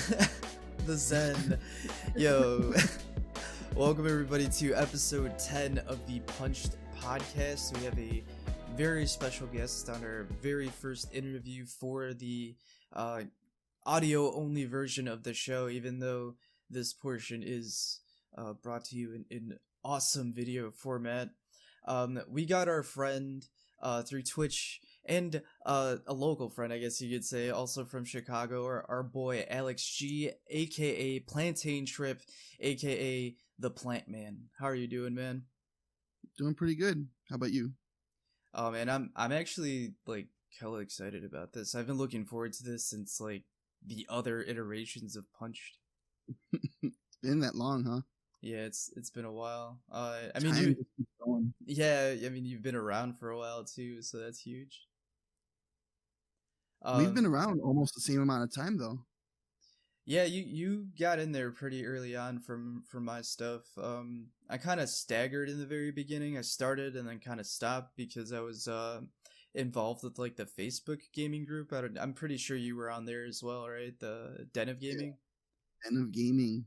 The Zen. Yo. Welcome everybody to episode 10 of the Punched podcast. We have a very special guest on our very first interview for the audio only version of the show, even though this portion is brought to you in awesome video format. We got our friend through Twitch and a local friend, I guess you could say, also from Chicago, our boy Alex G, aka Plantaintrip, aka the Plant Man. How are you doing, man? Doing pretty good. How about you? Oh man, I'm actually like hella excited about this. I've been looking forward to this since like the other iterations of Punched. It's been that long, huh? Yeah, it's been a while. I Time mean, just keeps going. you've been around for a while too, so that's huge. We've been around almost the same amount of time, though. Yeah, you got in there pretty early on from my stuff. I kind of staggered in the very beginning. I started and then kind of stopped because I was involved with like the Facebook gaming group. I'm pretty sure you were on there as well, right? The Den of Gaming. Yeah. Den of Gaming.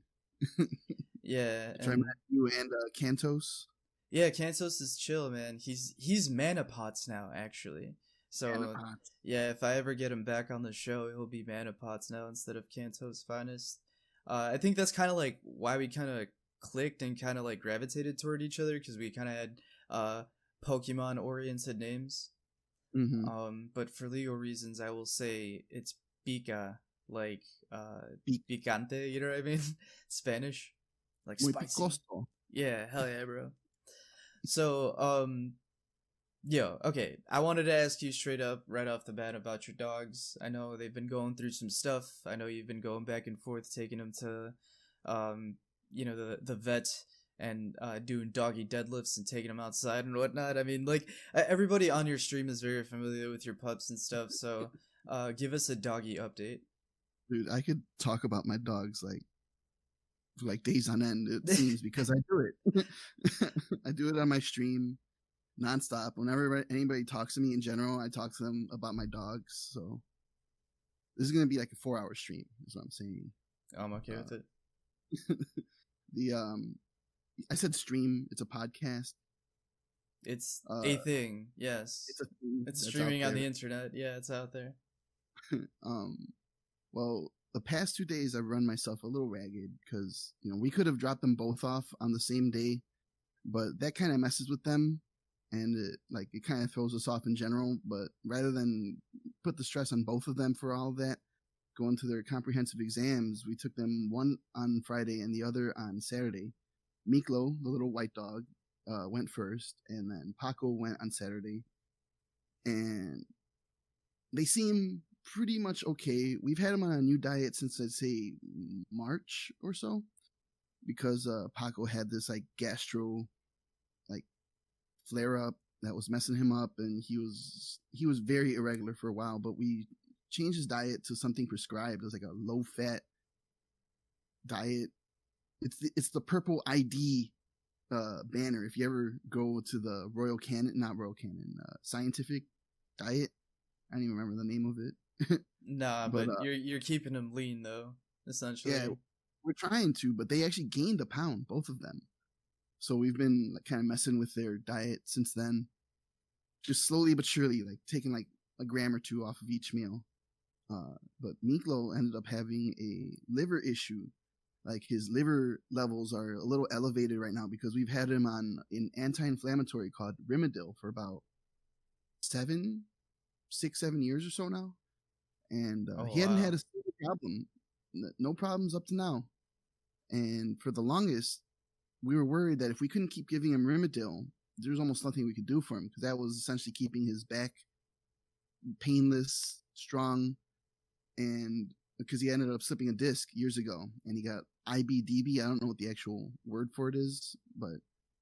Yeah, Try you and Cantos. Yeah, Kantos is chill, man. He's Manapots now, actually. So Manapots. Yeah, if I ever get him back on the show, he'll be Manapots now instead of Kantos Finest. I think that's kind of like why we kind of clicked and kind of like gravitated toward each other, because we kind of had Pokemon oriented names. Mm-hmm. But for legal reasons, I will say it's Pika, like picante. You know what I mean? Spanish, like Muy spicy. picoso. Yeah, hell yeah, bro. So, okay. I wanted to ask you straight up, right off the bat, about your dogs. I know they've been going through some stuff. I know you've been going back and forth, taking them to, the vet and doing doggy deadlifts and taking them outside and whatnot. I mean, like, everybody on your stream is very familiar with your pups and stuff. So, give us a doggy update. Dude, I could talk about my dogs like days on end, it seems, because I do it. I do it on my stream nonstop. Whenever anybody talks to me in general, I talk to them about my dogs. So this is gonna be like a 4-hour stream, is what I'm saying. I'm okay with it. I said stream. It's a podcast. It's a thing. Yes, it's a thing. It's streaming on the internet. Yeah, it's out there. Well, the past 2 days I've run myself a little ragged because, we could have dropped them both off on the same day, but that kind of messes with them, and it kind of throws us off in general. But rather than put the stress on both of them for all of that, going to their comprehensive exams, we took them one on Friday and the other on Saturday. Miklo, the little white dog, went first, and then Paco went on Saturday. And they seem pretty much okay. We've had him on a new diet since, I'd say, March or so, because Paco had this like gastro flare up that was messing him up, and he was very irregular for a while. But we changed his diet to something prescribed. It was like a low fat diet. It's the purple ID banner. If you ever go to the Scientific Diet, I don't even remember the name of it. Nah, but you're keeping them lean though, essentially. Yeah, we're trying to, but they actually gained a pound, both of them. So we've been kind of messing with their diet since then, just slowly but surely, like taking like a gram or two off of each meal. But Miklo ended up having a liver issue. Like his liver levels are a little elevated right now because we've had him on an anti-inflammatory called Rimadyl for about 7 years or so now. And he hadn't had a single problem. No problems up to now. And for the longest, we were worried that if we couldn't keep giving him Rimadyl, there was almost nothing we could do for him, because that was essentially keeping his back painless, strong, and because he ended up slipping a disc years ago, and he got IBDB. I don't know what the actual word for it is, but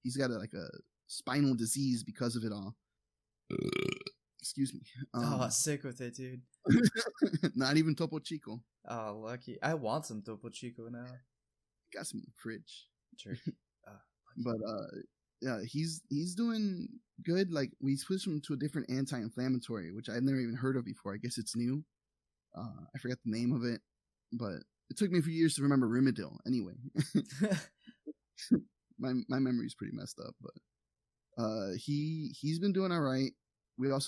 he's got a spinal disease because of it all. Excuse me. Sick with it, dude. Not even Topo Chico. Oh, lucky. I want some Topo Chico now. Got some in the fridge. Sure. But yeah, he's doing good. Like, we switched him to a different anti-inflammatory, which I've never even heard of before. I guess it's new. I forgot the name of it, but it took me a few years to remember Rimmedale. Anyway, my memory is pretty messed up, but he's been doing all right. We're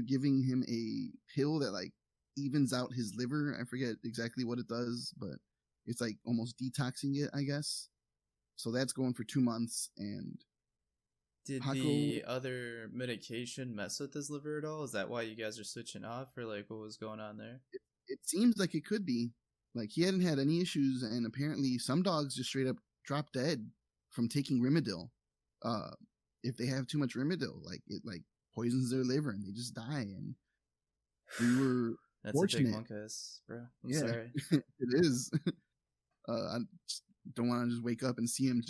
giving him a pill that like evens out his liver. I forget exactly what it does, but it's like almost detoxing it, I guess. So that's going for 2 months. And did Paco, the other medication mess with his liver at all? Is that why you guys are switching off, or like what was going on there? it seems like it could be. Like he hadn't had any issues, and apparently some dogs just straight up drop dead from taking Rimmedale. If they have too much Rimmedale, like it like poisons their liver and they just die. And we were That's fortunate. a big monkus, bro. I'm yeah, sorry. it is. I just don't want to just wake up and see him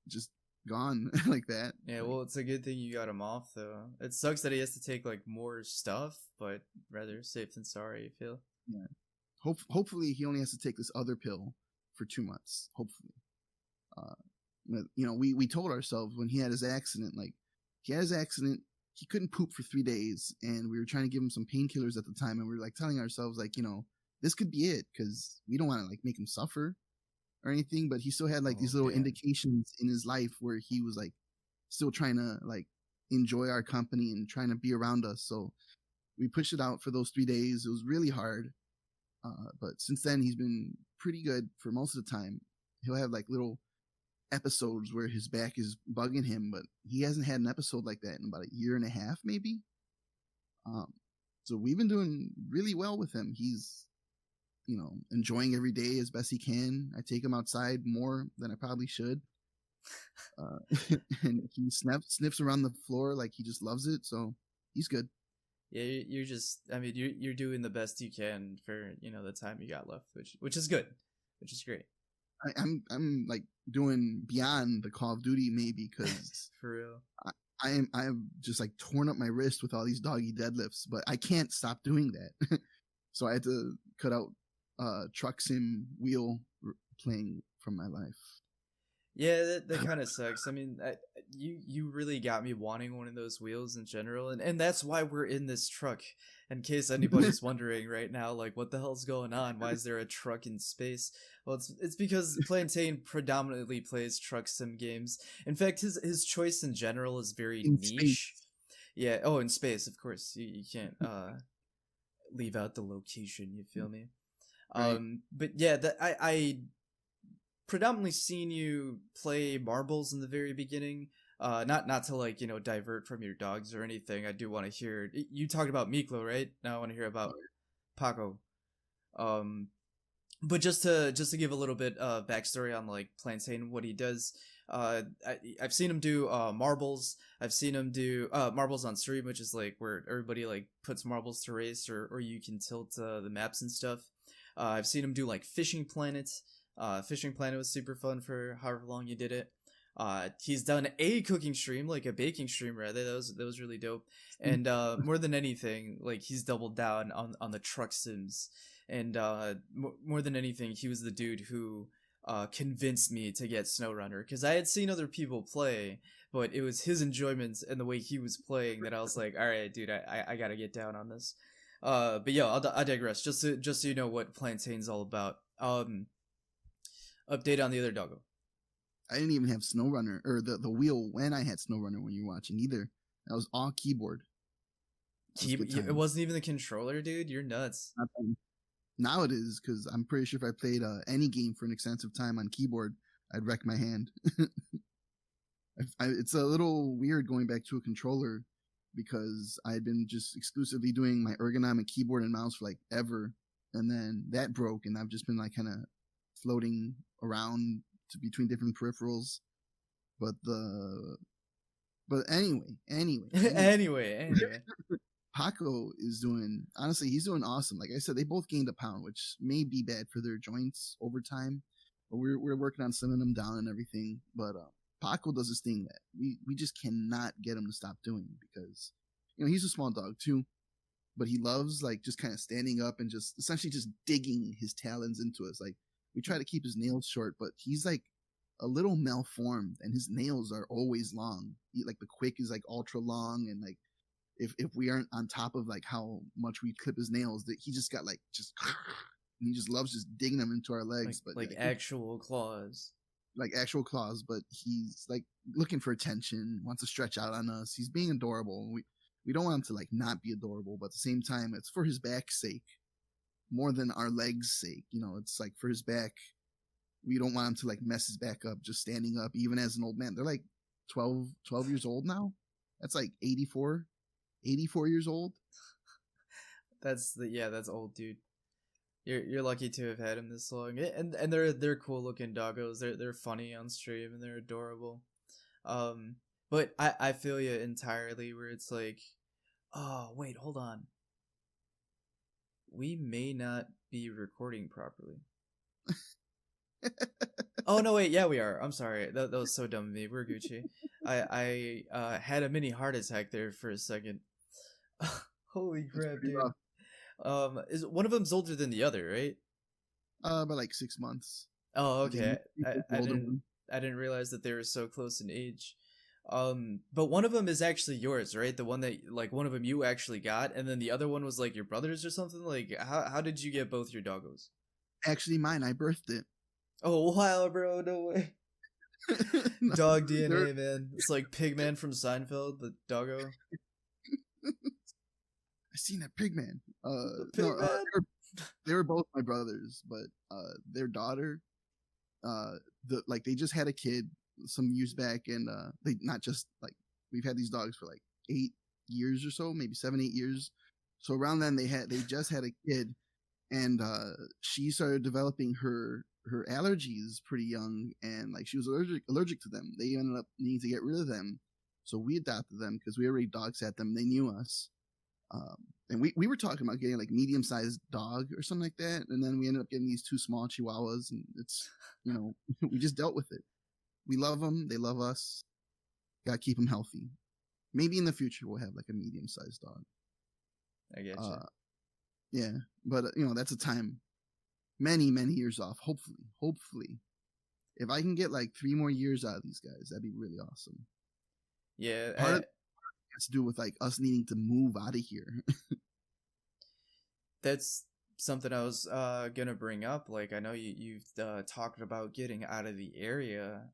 just gone like that. Yeah, like, well, it's a good thing you got him off, though. It sucks that he has to take like more stuff, but rather safe than sorry, I feel. yeah. Hopefully he only has to take this other pill for 2 months. Hopefully. We told ourselves when he had his accident, like he couldn't poop for 3 days, and we were trying to give him some painkillers at the time, and we were like telling ourselves like, this could be it, because we don't want to like make him suffer or anything, but he still had like these little indications in his life where he was like still trying to like enjoy our company and trying to be around us. So we pushed it out for those 3 days. It was really hard. But since then he's been pretty good for most of the time. He'll have like little episodes where his back is bugging him, but he hasn't had an episode like that in about 1.5 years, maybe. So we've been doing really well with him. He's, enjoying every day as best he can. I take him outside more than I probably should. And he sniffs around the floor like he just loves it. So he's good. Yeah, you're doing the best you can for, the time you got left, which is good, which is great. I'm like doing beyond the Call of Duty maybe, because for real. I have just like torn up my wrist with all these doggy deadlifts, but I can't stop doing that. So I had to cut out truck sim wheel playing from my life. Yeah, that kind of sucks. I mean, you really got me wanting one of those wheels in general, and that's why we're in this truck. In case anybody's wondering right now, like, what the hell's going on? Why is there a truck in space? Well, it's because Plantain predominantly plays truck sim games. In fact, his choice in general is very niche. Yeah. Oh, in space, of course. You can't leave out the location. You feel me? Right. But yeah, I predominantly seen you play marbles in the very beginning. Not to like, divert from your dogs or anything. I do want to hear, you talked about Miklo, right? Now I want to hear about Paco. But just to give a little bit of backstory on like Plantain, what he does. I've seen him do marbles. I've seen him do marbles on stream, which is like where everybody like puts marbles to race, or you can tilt the maps and stuff. I've seen him do like Fishing Planet. Fishing Planet was super fun for however long you did it. He's done a cooking stream, like a baking stream rather. That was really dope. And more than anything, like he's doubled down on the truck sims. And more than anything, he was the dude who convinced me to get SnowRunner, because I had seen other people play, but it was his enjoyment and the way he was playing that I was like, all right, dude, I gotta get down on this. But yeah, I digress. Just so you know what Plantain's all about. Update on the other doggo. I didn't even have SnowRunner or the wheel when I had SnowRunner when you were watching either. That was all keyboard. It wasn't even the controller, dude. You're nuts. Now it is, because I'm pretty sure if I played any game for an extensive time on keyboard, I'd wreck my hand. It's a little weird going back to a controller, because I had been just exclusively doing my ergonomic keyboard and mouse for like ever, and then that broke, and I've just been like kind of floating around between different peripherals. But anyway. anyway. Paco is doing, honestly, he's doing awesome. Like I said, they both gained a pound, which may be bad for their joints over time, but we're working on slimming them down and everything. But Paco does this thing that we just cannot get him to stop doing, because he's a small dog too, but he loves like just kind of standing up and just essentially just digging his talons into us. Like, we try to keep his nails short, but he's like a little malformed, and his nails are always long. Like the quick is like ultra long, and like if we aren't on top of like how much we clip his nails, that he just got like just he just loves just digging them into our legs, but like actual claws. Like actual claws, but he's like looking for attention, wants to stretch out on us. He's being adorable. We don't want him to like not be adorable, but at the same time, it's for his back's sake more than our legs' sake. You know, it's like for his back. We don't want him to like mess his back up just standing up, even as an old man. They're like 12 years old now. That's like 84 years old. That's old, dude. You're lucky to have had him this long, and they're cool looking doggos. They're funny on stream and they're adorable. But I feel you entirely where it's like, oh wait, hold on, we may not be recording properly. Oh no, wait, yeah we are. I'm sorry, that was so dumb of me. We're Gucci. I had a mini heart attack there for a second. Holy crap, dude. Rough. Is one of them's older than the other, right? By like 6 months. Oh, okay. I didn't realize that they were so close in age. But one of them is actually yours, right? The one that like one of them you actually got, and then the other one was like your brother's or something. Like, how did you get both your doggos? Actually, mine. I birthed it. Oh wow, bro! No way. No, dog DNA, man. It's like Pigman from Seinfeld, the doggo. I seen that Pigman. They were both my brothers, but their daughter, they just had a kid some years back, and they not just like we've had these dogs for like 8 years or so, maybe 7, 8 years. So around then they just had a kid, and she started developing her allergies pretty young, and like she was allergic to them. They ended up needing to get rid of them, so we adopted them because we already dog sat them. They knew us. And we were talking about getting like medium-sized dog or something like that, and then we ended up getting these 2 small Chihuahuas, and it's, you know, we just dealt with it. We love them, they love us. Gotta keep them healthy. Maybe in the future we'll have like a medium-sized dog. I get you. Yeah, but you know, that's a time many years off. Hopefully, if I can get like 3 more years out of these guys, that'd be really awesome. Yeah, part of it has to do with like us needing to move out of here. That's something I was gonna bring up. Like, I know you've talked about getting out of the area.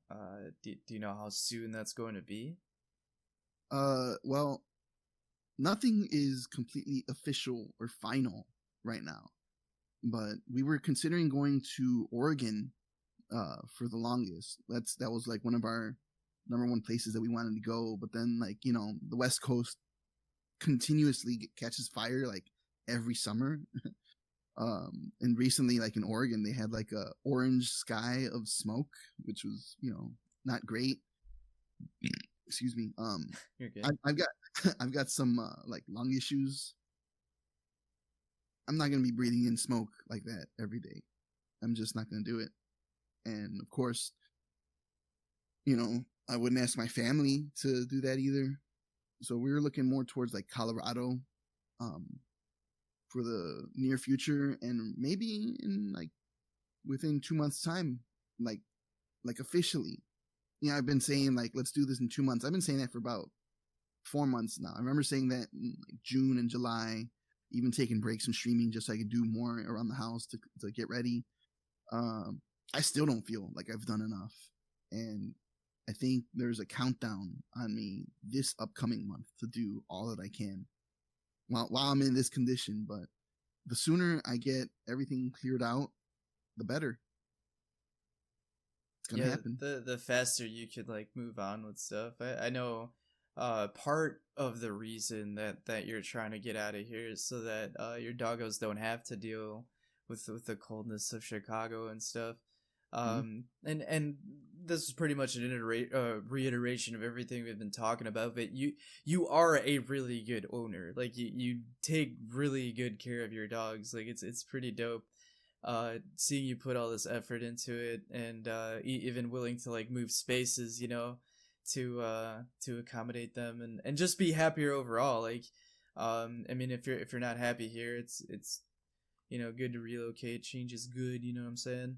Do you know how soon that's going to be? Well, nothing is completely official or final right now, but we were considering going to Oregon for the longest. That was like one of our number one places that we wanted to go, but then like, you know, the West Coast continuously catches fire like every summer. And recently, like in Oregon, they had like a orange sky of smoke, which was, you know, not great. Excuse me. You're good. I've got some like lung issues. I'm not gonna be breathing in smoke like that every day. I'm just not gonna do it. And of course, you know, I wouldn't ask my family to do that either. So we were looking more towards like Colorado, for the near future, and maybe in like within 2 months' time, like officially. You know, I've been saying like, let's do this in 2 months. I've been saying that for about 4 months now. I remember saying that in like June and July, even taking breaks from streaming just so I could do more around the house to get ready. I still don't feel like I've done enough, and I think there's a countdown on me this upcoming month to do all that I can while I'm in this condition. But the sooner I get everything cleared out, the better. It's gonna happen. The faster you could like move on with stuff. I know part of the reason that you're trying to get out of here is so that your doggos don't have to deal with the coldness of Chicago and stuff. And this is pretty much an reiteration of everything we've been talking about, but you are a really good owner. Like you take really good care of your dogs. Like it's pretty dope seeing you put all this effort into it, and even willing to like move spaces, you know, to accommodate them and just be happier overall. Like I mean, if you're not happy here, it's you know, good to relocate. Change is good, you know what I'm saying?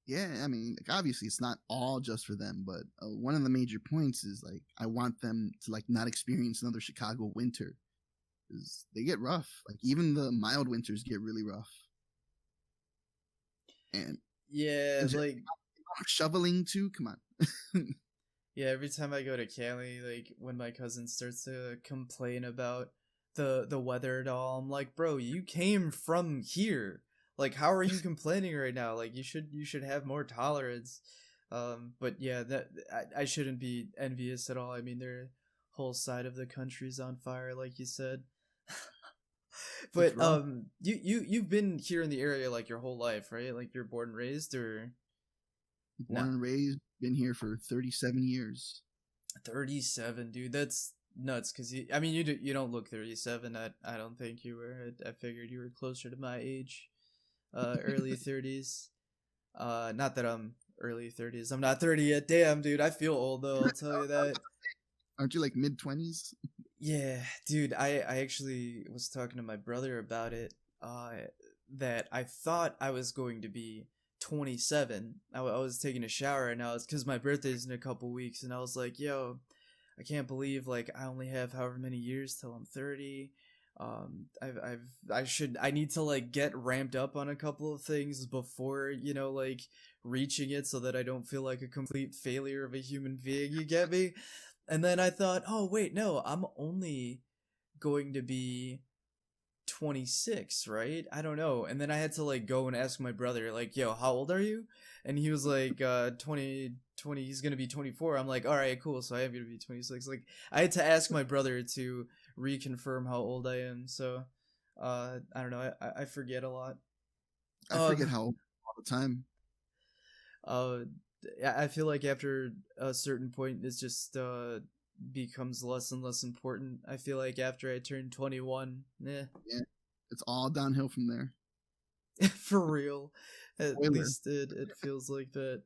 Yeah, I mean, like, obviously it's not all just for them, but one of the major points is like I want them to like not experience another Chicago winter, because they get rough. Like even the mild winters get really rough. and Yeah, just like shoveling too. Come on. yeah, every time I go to Cali, like when my cousin starts to complain about the weather at all, I'm like, bro, you came from here. Like, how are you complaining right now? Like, you should have more tolerance. But yeah, that I shouldn't be envious at all. I mean, their whole side of the country's on fire, like you said. It's But rough. you've been here in the area like your whole life, right? Like you're born and raised, or Born no? and raised, been here for 37 years. 37, dude. That's nuts. Cause I mean, you don't look 37. I don't think you were. I figured you were closer to my age, early 30s. Not that I'm early 30s. I'm not 30 yet. Damn, dude. I feel old though. I'll tell you that. Aren't you like mid 20s? Yeah, dude. I actually was talking to my brother about it. That I thought I was going to be 27. I was taking a shower and I was, because my birthday's in a couple weeks, and I was like, yo, I can't believe like I only have however many years till I'm 30. I need to like get ramped up on a couple of things before, like reaching it, so that I don't feel like a complete failure of a human being, you get me? And then I thought, oh wait, no, I'm only going to be 26, right? I don't know. And then I had to like go and ask my brother, like, yo, how old are you? And he was like, 20, he's gonna be 24. I'm like, all right, cool, so I am gonna be 26. Like, I had to ask my brother to reconfirm how old I am. So I don't know, I forget a lot. I forget um how old all the time. uh I feel like after a certain point it's just becomes less and less important. I feel like after I turn 21, Yeah, it's all downhill from there. for real. At Spoiler. least it feels like that.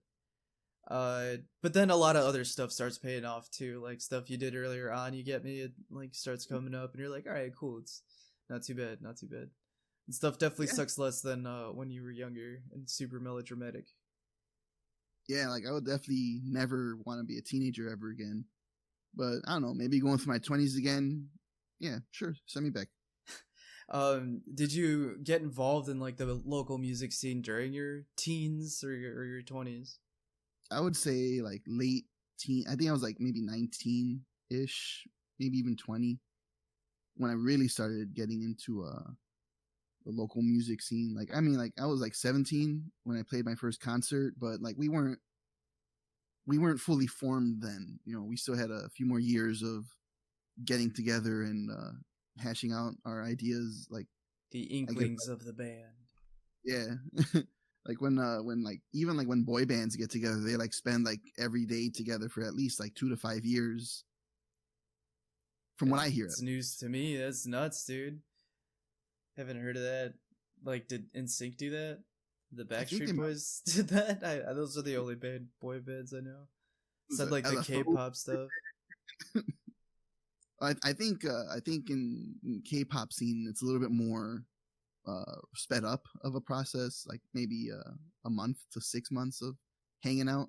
But then a lot of other stuff starts paying off too, like stuff you did earlier on. You get me? It like starts coming up, and you're like, all right, cool. It's not too bad, not too bad. And stuff definitely Yeah, sucks less than when you were younger and super melodramatic. yeah. Like I would definitely never want to be a teenager ever again. But I don't know. Maybe going through my 20s again. Yeah, sure. Send me back. Did you get involved in like the local music scene during your teens or your 20s? I would say like late teen. I think I was like maybe 19 ish, maybe even 20 when I really started getting into the local music scene. Like I mean, like I was like 17 when I played my first concert, but like we weren't fully formed then. You know, we still had a few more years of getting together and hashing out our ideas. Like The I guess, inklings of the band. yeah. Like when like even like when boy bands get together, they like spend like every day together for at least like 2 to 5 years. From what I hear, It's news to me. That's nuts, dude. Haven't heard of that. Like, did NSYNC do that? The I think they Backstreet might Boys did that? Those are the only boy bands I know. use Said like the LFO. K-pop stuff. I think in K-pop scene it's a little bit more sped up of a process, like maybe a month to 6 months of hanging out.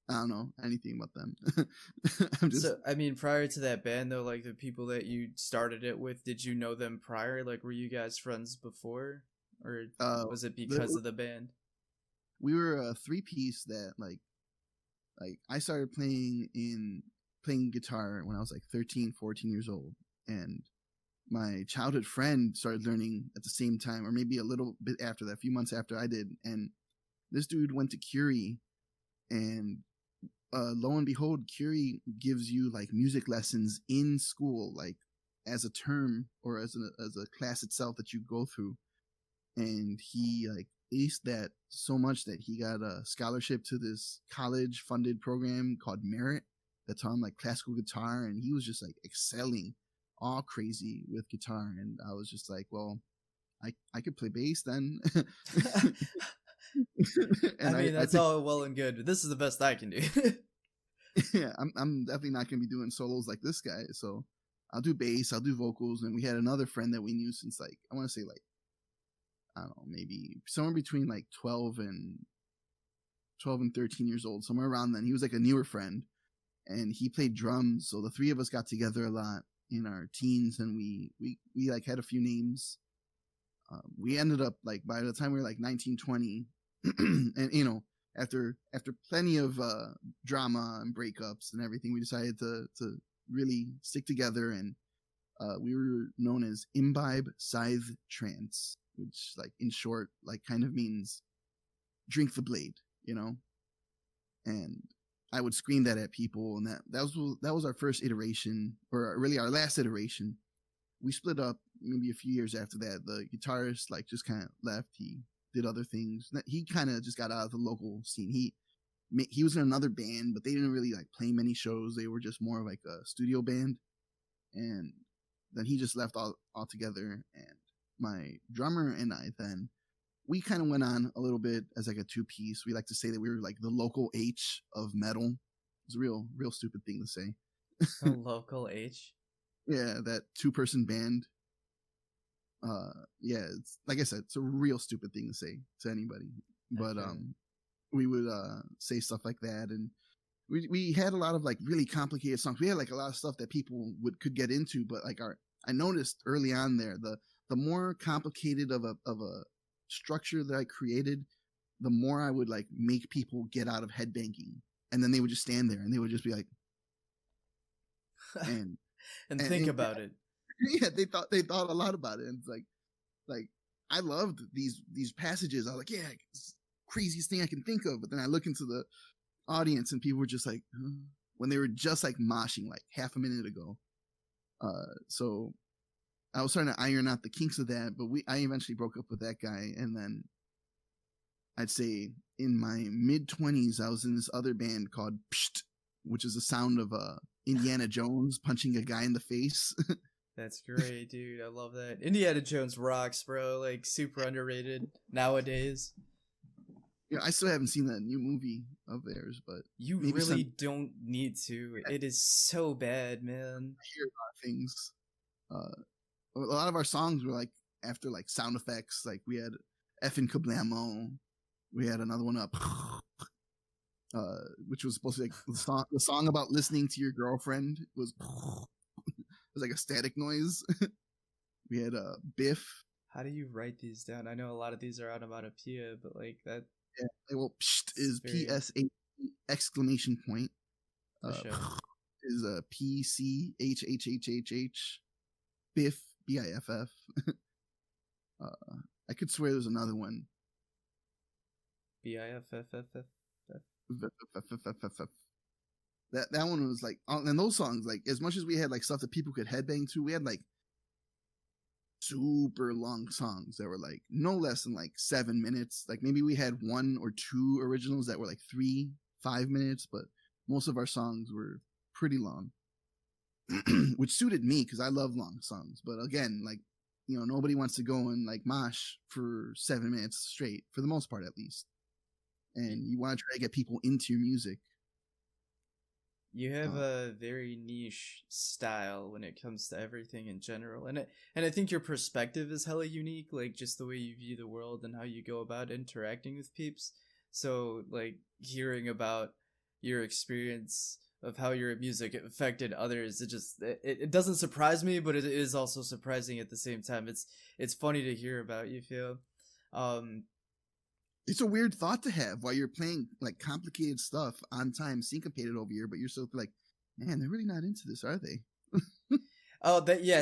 I don't know anything about them. I'm just So, I mean, prior to that band, though, like the people that you started it with, did you know them prior? Like, were you guys friends before, or uh, was it because the, of the band? we were a three-piece that like I started playing guitar when I was like 13, 14 years old, and my childhood friend started learning at the same time, or maybe a little bit after that, a few months after I did. And this dude went to Curie, and lo and behold, Curie gives you like music lessons in school, like as a term or as a class itself that you go through. And he like aced that so much that he got a scholarship to this college funded program called Merit that taught him like classical guitar, and he was just like excelling all crazy with guitar. And I was just like, well, I could play bass then. I And mean, I that's took all well and good, but this is the best I can do. yeah, I'm definitely not gonna be doing solos like this guy. So I'll do bass, I'll do vocals. And we had another friend that we knew since like I want to say like I don't know, maybe somewhere between like 12 and 13 years old, somewhere around then. He was like a newer friend, and he played drums. So the three of us got together a lot in our teens, and we like had a few names. We ended up like by the time we were like 19, 20, And you know, after plenty of drama and breakups and everything, we decided to really stick together, and we were known as Imbibe Scythe Trance, which, like, in short, like, kind of means drink the blade, you know. And I would scream that at people, and that was our first iteration, or really our last iteration. We split up maybe a few years after that. The guitarist, like, just kind of left. He did other things. He kind of just got out of the local scene. He was in another band, but they didn't really, like, play many shows. They were just more of like a studio band. And then he just left altogether. And my drummer and I, then we kind of went on a little bit as like a two-piece. We like to say that we were like the local H of metal. It's a real stupid thing to say. A local H? Yeah, that 2-person band. Yeah, it's, like I said, it's a real stupid thing to say to anybody. But Okay. we would say stuff like that, and we had a lot of, like, really complicated songs. We had, like, a lot of stuff that people could get into, but, like, I noticed early on there, the more complicated of a structure that I created, the more I would, like, make people get out of headbanging, and then they would just stand there and they would just be like, and think about it. yeah, they thought a lot about it, and it's like I loved these passages. I was like, yeah, it's the craziest thing I can think of. But then I look into the audience, and people were just like, when they were just, like, moshing like half a minute ago. So I was trying to iron out the kinks of that, but I eventually broke up with that guy, and then I'd say in my mid-20s, I was in this other band called Psht, which is the sound of Indiana Jones punching a guy in the face. That's great, dude. I love that. Indiana Jones rocks, bro. Like, super underrated nowadays. Yeah, I still haven't seen that new movie of theirs, but you really don't need to. It is so bad, man. I hear a lot of things. A lot of our songs were like after, like, sound effects. Like, we had Effin' Kablamo. We had another one up, which was supposed to be like the song about listening to your girlfriend was like a static noise. We had Biff. How do you write these down? I know a lot of these are onomatopoeia, but like that. Yeah, well, Psht is PSA exclamation point. Is PCHHHHH. Biff, BIFF. I could swear there's another one. BIFFFF. That one was like, and those songs, like, as much as we had, like, stuff that people could headbang to, we had, like, super long songs that were, like, no less than, like, 7 minutes. Like, maybe we had 1 or 2 originals that were like 3-5 minutes, but most of our songs were pretty long, which suited me because I love long songs. But again, like, you know, nobody wants to go and, like, mosh for 7 minutes straight, for the most part, at least. And you want to try to get people into your music. You have a very niche style when it comes to everything in general, and I think your perspective is hella unique, like just the way you view the world and how you go about interacting with peeps. So, like, hearing about your experience of how your music affected others, it doesn't surprise me, but it is also surprising at the same time. It's funny to hear about, you feel. It's a weird thought to have while you're playing, like, complicated stuff on time, syncopated over here, but you're still like, man, they're really not into this, are they?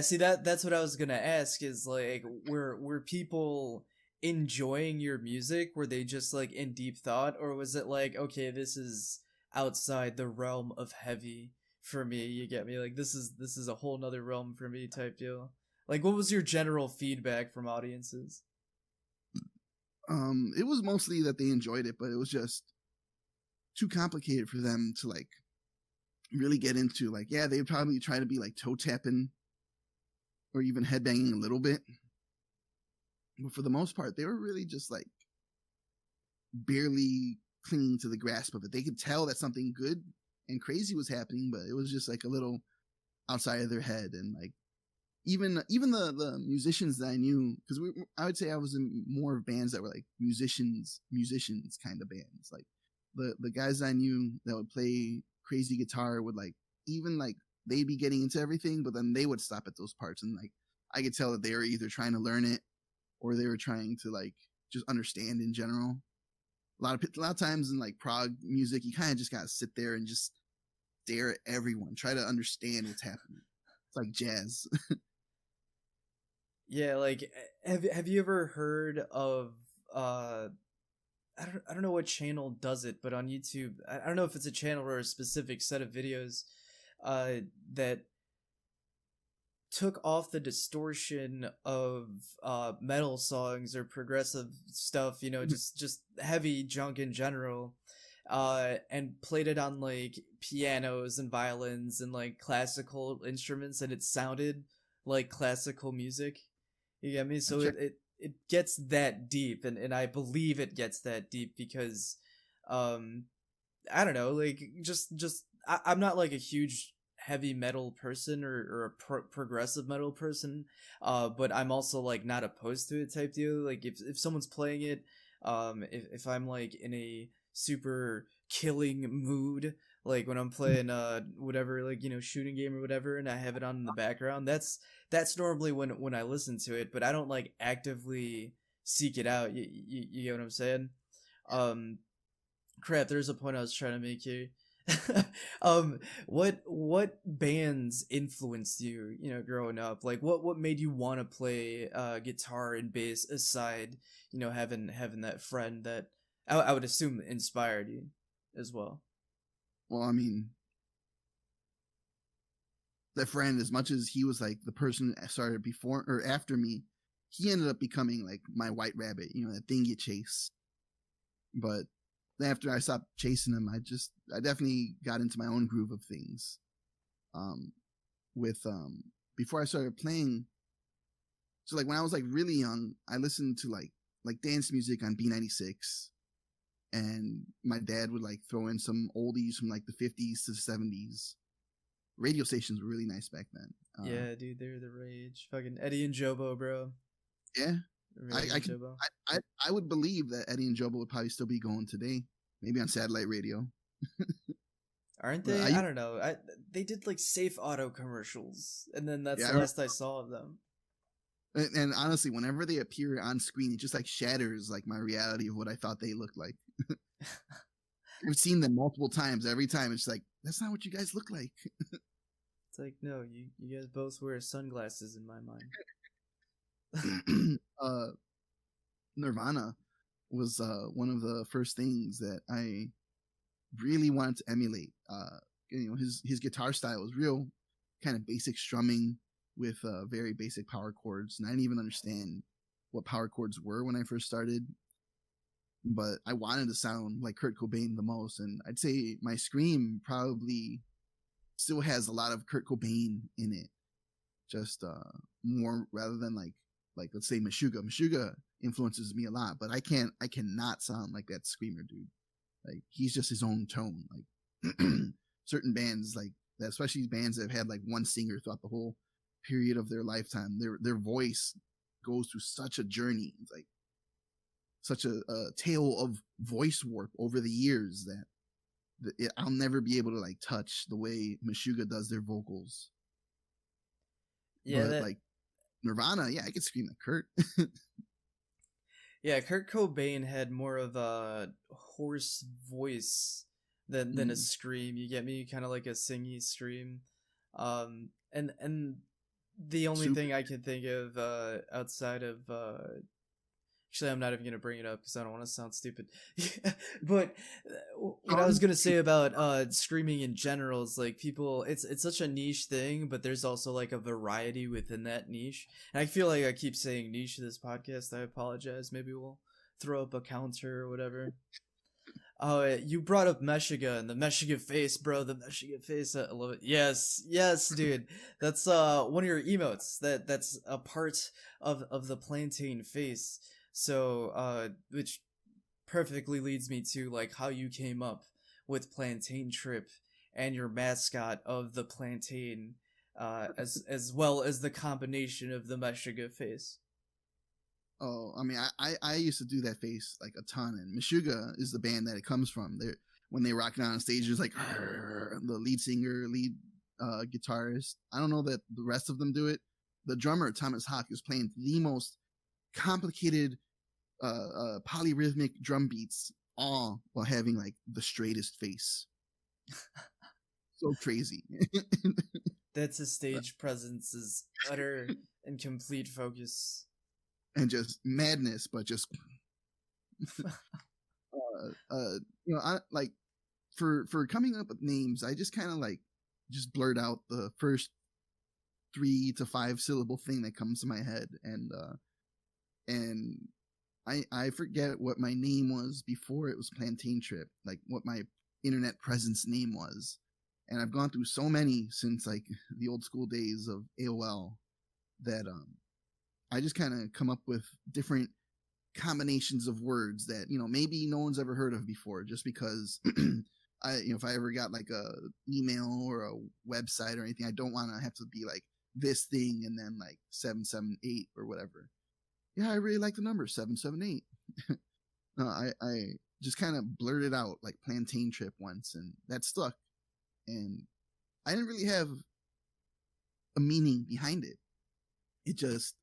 See, that's what I was gonna ask, is like, were people enjoying your music? Were they just, like, in deep thought, or was it like, okay, this is outside the realm of heavy for me, you get me? Like, this is a whole nother realm for me type deal. Like, what was your general feedback from audiences? It was mostly that they enjoyed it, but it was just too complicated for them to, like, really get into. Like, yeah, they'd probably try to be, like, toe tapping or even headbanging a little bit, but for the most part, they were really just, like, barely clinging to the grasp of it. They could tell that something good and crazy was happening, but it was just, like, a little outside of their head. And, like, even the musicians that I knew, because I would say I was in more of bands that were like musicians kind of bands. Like, the guys I knew that would play crazy guitar would, like, even, like, they'd be getting into everything, but then they would stop at those parts, and, like, I could tell that they were either trying to learn it or they were trying to, like, just understand in general. a lot of times in like prog music, you kind of just gotta sit there and just stare at everyone, try to understand what's happening. It's like jazz. Yeah, like have you ever heard of I don't know what channel does it, but on YouTube, I don't know if it's a channel or a specific set of videos that took off the distortion of metal songs or progressive stuff, you know, just heavy junk in general, and played it on like pianos and violins and like classical instruments, and it sounded like classical music. You get me? So it gets that deep, and I believe it gets that deep because I don't know, like I'm not like a huge heavy metal person or a progressive metal person, but I'm also like not opposed to it type deal. Like if someone's playing it, if I'm like in a super killing mood, like when I'm playing whatever, like, you know, shooting game or whatever, and I have it on in the background, that's normally when I listen to it, but I don't like actively seek it out. You get what I'm saying? Crap, there's a point I was trying to make here. What bands influenced you, you know, growing up? Like what made you want to play guitar and bass aside, you know, having that friend that I would assume inspired you as well? Well, I mean, that friend, as much as he was like the person that started before or after me, he ended up becoming like my white rabbit, you know, that thing you chase. But after I stopped chasing him, I definitely got into my own groove of things. With before I started playing, so like when I was like really young, I listened to like dance music on B96, and my dad would like throw in some oldies from like the 50s to the 70s. Radio stations were really nice back then. Yeah, dude, they're the rage. Fucking Eddie and Jobo, bro. Yeah, I would believe that Eddie and Jobo would probably still be going today, maybe on satellite radio. Aren't they? I don't know. They did like Safe Auto commercials, and then that's the last I saw of them. And honestly, whenever they appear on screen, it just like shatters like my reality of what I thought they looked like. I've seen them multiple times. Every time it's like, that's not what you guys look like. It's like, no, you guys both wear sunglasses in my mind. Nirvana was one of the first things that I really wanted to emulate. You know, his guitar style was real kind of basic strumming with very basic power chords, and I didn't even understand what power chords were when I first started. But I wanted to sound like Kurt Cobain the most, and I'd say my scream probably still has a lot of Kurt Cobain in it, just more rather than like let's say Meshuggah. Meshuggah influences me a lot, but I cannot sound like that screamer dude. Like he's just his own tone. Like certain bands like that, especially bands that have had like one singer throughout the whole period of their lifetime, their voice goes through such a journey. It's like such a tale of voice warp over the years that I'll never be able to like touch the way Meshuggah does their vocals. Yeah, but like Nirvana, yeah, I could scream like Kurt. Yeah, Kurt Cobain had more of a hoarse voice than a scream. You get me? Kind of like a singy scream. And the only thing I can think of outside of actually, I'm not even gonna bring it up because I don't want to sound stupid. But what I was gonna say about screaming in general is like people, it's such a niche thing, but there's also like a variety within that niche. And I feel like I keep saying niche in this podcast. I apologize. Maybe we'll throw up a counter or whatever. You brought up Meshuggah and the Meshuggah face, bro. The Meshuggah face, I love it. Yes, dude. That's one of your emotes. That's a part of the plantain face. So, which perfectly leads me to like how you came up with Plantaintrip and your mascot of the plantain, as well as the combination of the Meshuggah face. Oh, I mean, I used to do that face like a ton, and Meshuggah is the band that it comes from. When they rock it on stage, it's like the lead singer, lead guitarist. I don't know that the rest of them do it. The drummer Thomas Hawk is playing the most complicated polyrhythmic drum beats all while having like the straightest face. So crazy. That's his stage presence, is utter and complete focus. And just madness, but just I like for coming up with names, I just kind of like just blurt out the first 3 to 5 syllable thing that comes to my head, and I forget what my name was before it was Plantaintrip, like what my internet presence name was. And I've gone through so many since like the old school days of AOL that I just kind of come up with different combinations of words that, maybe no one's ever heard of before, just because if I ever got like a email or a website or anything, I don't want to have to be like this thing and then like 778 or whatever. Yeah, I really like the number 778. No, I just kind of blurted out like Plantaintrip once, and that stuck. And I didn't really have a meaning behind it. It just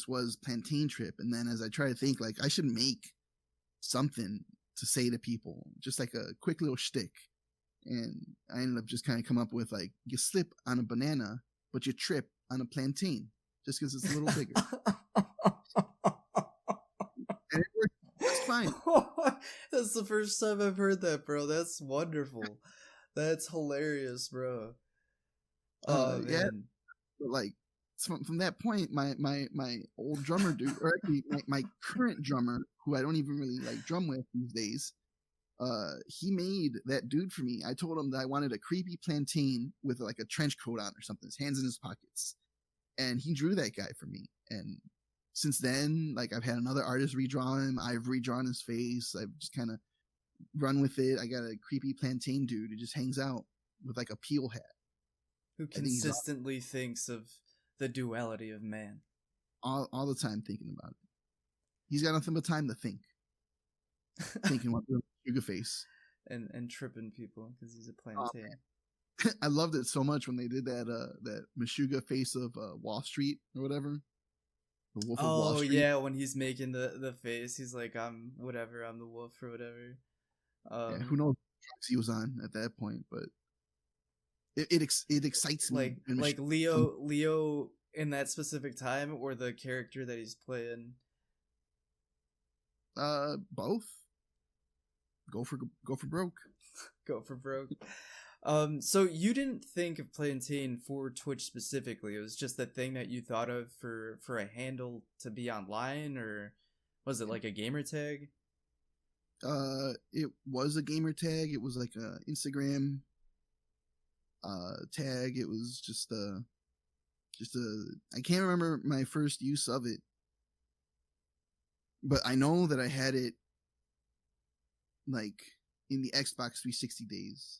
was Plantaintrip. And then as I try to think, like, I should make something to say to people, just like a quick little shtick. And I ended up just kind of come up with like, you slip on a banana, but you trip on a plantain, just because it's a little bigger. And it worked just fine. That's the first time I've heard that, bro. That's wonderful. That's hilarious, bro. Oh, man. Yeah, but like from that point, my old drummer dude, or actually my current drummer, who I don't even really like drum with these days, he made that dude for me. I told him that I wanted a creepy plantain with like a trench coat on or something, his hands in his pockets, and he drew that guy for me. And since then, like, I've had another artist redraw him. I've redrawn his face. I've just kind of run with it. I got a creepy plantain dude who just hangs out with like a peel hat, who consistently thinks of the duality of man all the time, thinking about it. He's got nothing but time to think, thinking about the sugar face and tripping people because he's a plantain. I loved it so much when they did that Meshuggah face of Wall Street or whatever. The Wolf of Wall Street. Yeah, when he's making the face, he's like, I'm whatever, I'm the wolf or whatever. Yeah, who knows what drugs he was on at that point, but it excites me. Like Leo in that specific time, or the character that he's playing. Both. Go for broke. Go for broke. So you didn't think of Plantain for Twitch specifically. It was just a thing that you thought of for a handle to be online, or was it like a gamer tag? It was a gamer tag. It was like a Instagram tag. It was just a I can't remember my first use of it, but I know that I had it like in the Xbox 360 days.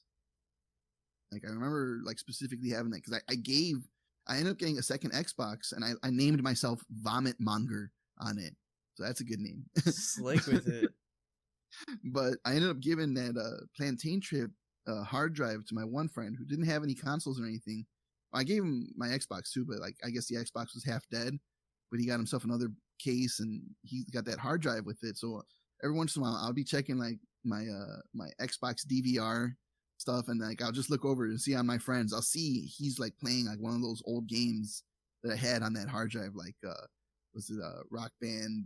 Like, I remember like specifically having that because I ended up getting a second Xbox, and I named myself Vomit Monger on it. So that's a good name. Slick with it. But I ended up giving that Plantaintrip hard drive to my one friend who didn't have any consoles or anything. I gave him my Xbox too, but like, I guess the Xbox was half dead, but he got himself another case and he got that hard drive with it. So every once in a while I'll be checking like my Xbox DVR stuff, and like I'll just look over and see on my friends, I'll see he's like playing like one of those old games that I had on that hard drive, like was it Rock Band,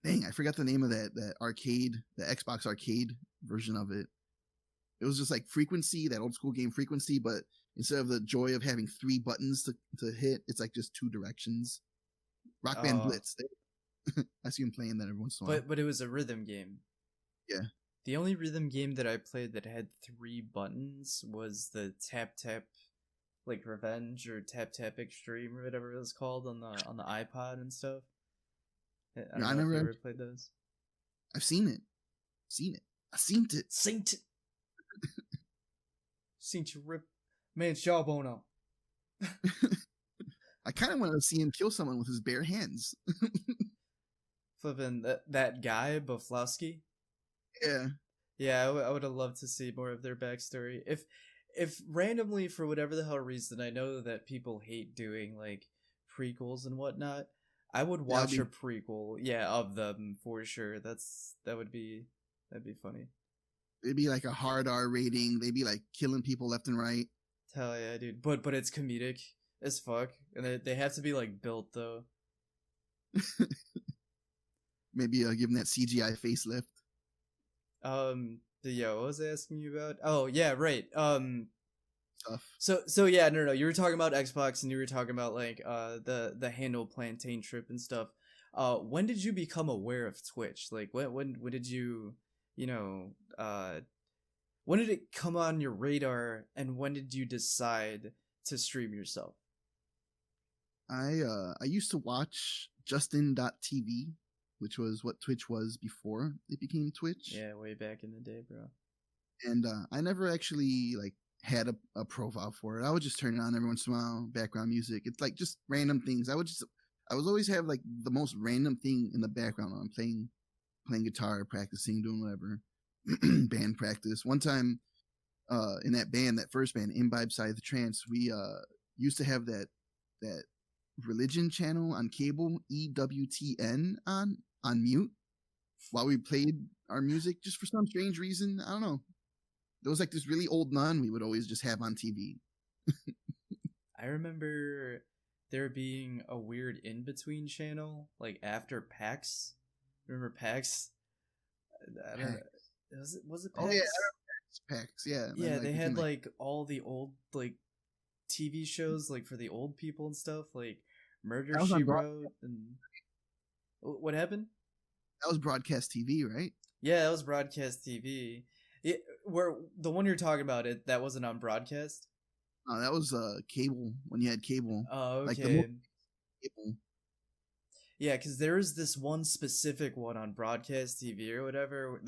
dang, I forgot the name of that arcade, the Xbox arcade version of it. It was just like Frequency, that old school game Frequency, but instead of the joy of having 3 buttons to hit, it's like just 2 directions. Rock Band Blitz. I see him playing that every once in a while. But it was a rhythm game. Yeah. The only rhythm game that I played that had 3 buttons was the Tap Tap, like Revenge or Tap Tap Extreme or whatever it was called on the iPod and stuff. I never ever played those. I've seen it. I seen it. Seen you rip man's jawbone out. I kind of want to see him kill someone with his bare hands. Flipping that guy, Boflowski. Yeah, I would have loved to see more of their backstory. If randomly, for whatever the hell reason, I know that people hate doing like prequels and whatnot. I would That would watch be a prequel, yeah, of them for sure. That'd be funny. it'd be like a hard R rating. They'd be like killing people left and right. Hell yeah, dude. But it's comedic as fuck, and they have to be like built though. Maybe give them that CGI facelift. What was I asking you about? Oh yeah, right. Tough. So yeah, no. You were talking about Xbox, and you were talking about like the handle Plantaintrip and stuff. When did you become aware of Twitch? Like when did you, you know, when did it come on your radar, and when did you decide to stream yourself? I used to watch Justin.tv, which was what Twitch was before it became Twitch. Yeah, way back in the day, bro. And I never actually like had a profile for it. I would just turn it on every once in a while, background music. It's like just random things. I was always have like the most random thing in the background when I'm playing guitar, practicing, doing whatever. Band practice. One time in that band, that first band, Imbibe Side of the Trance, we used to have that religion channel on cable, EWTN on mute while we played our music just for some strange reason. I don't know. There was like this really old nun we would always just have on TV. I remember there being a weird in-between channel, like after PAX. Remember PAX? I don't know. Was it PAX? Oh yeah, PAX. Yeah. Yeah, like, they we had can, like all the old like TV shows like for the old people and stuff, like Murder that was She on Wrote and what happened? that was broadcast TV, right? Yeah, that was broadcast TV. Where the one you're talking about, that wasn't on broadcast. No, that was cable when you had cable. Oh, Like the okay. cable. Yeah, because there was this one specific one on broadcast TV or whatever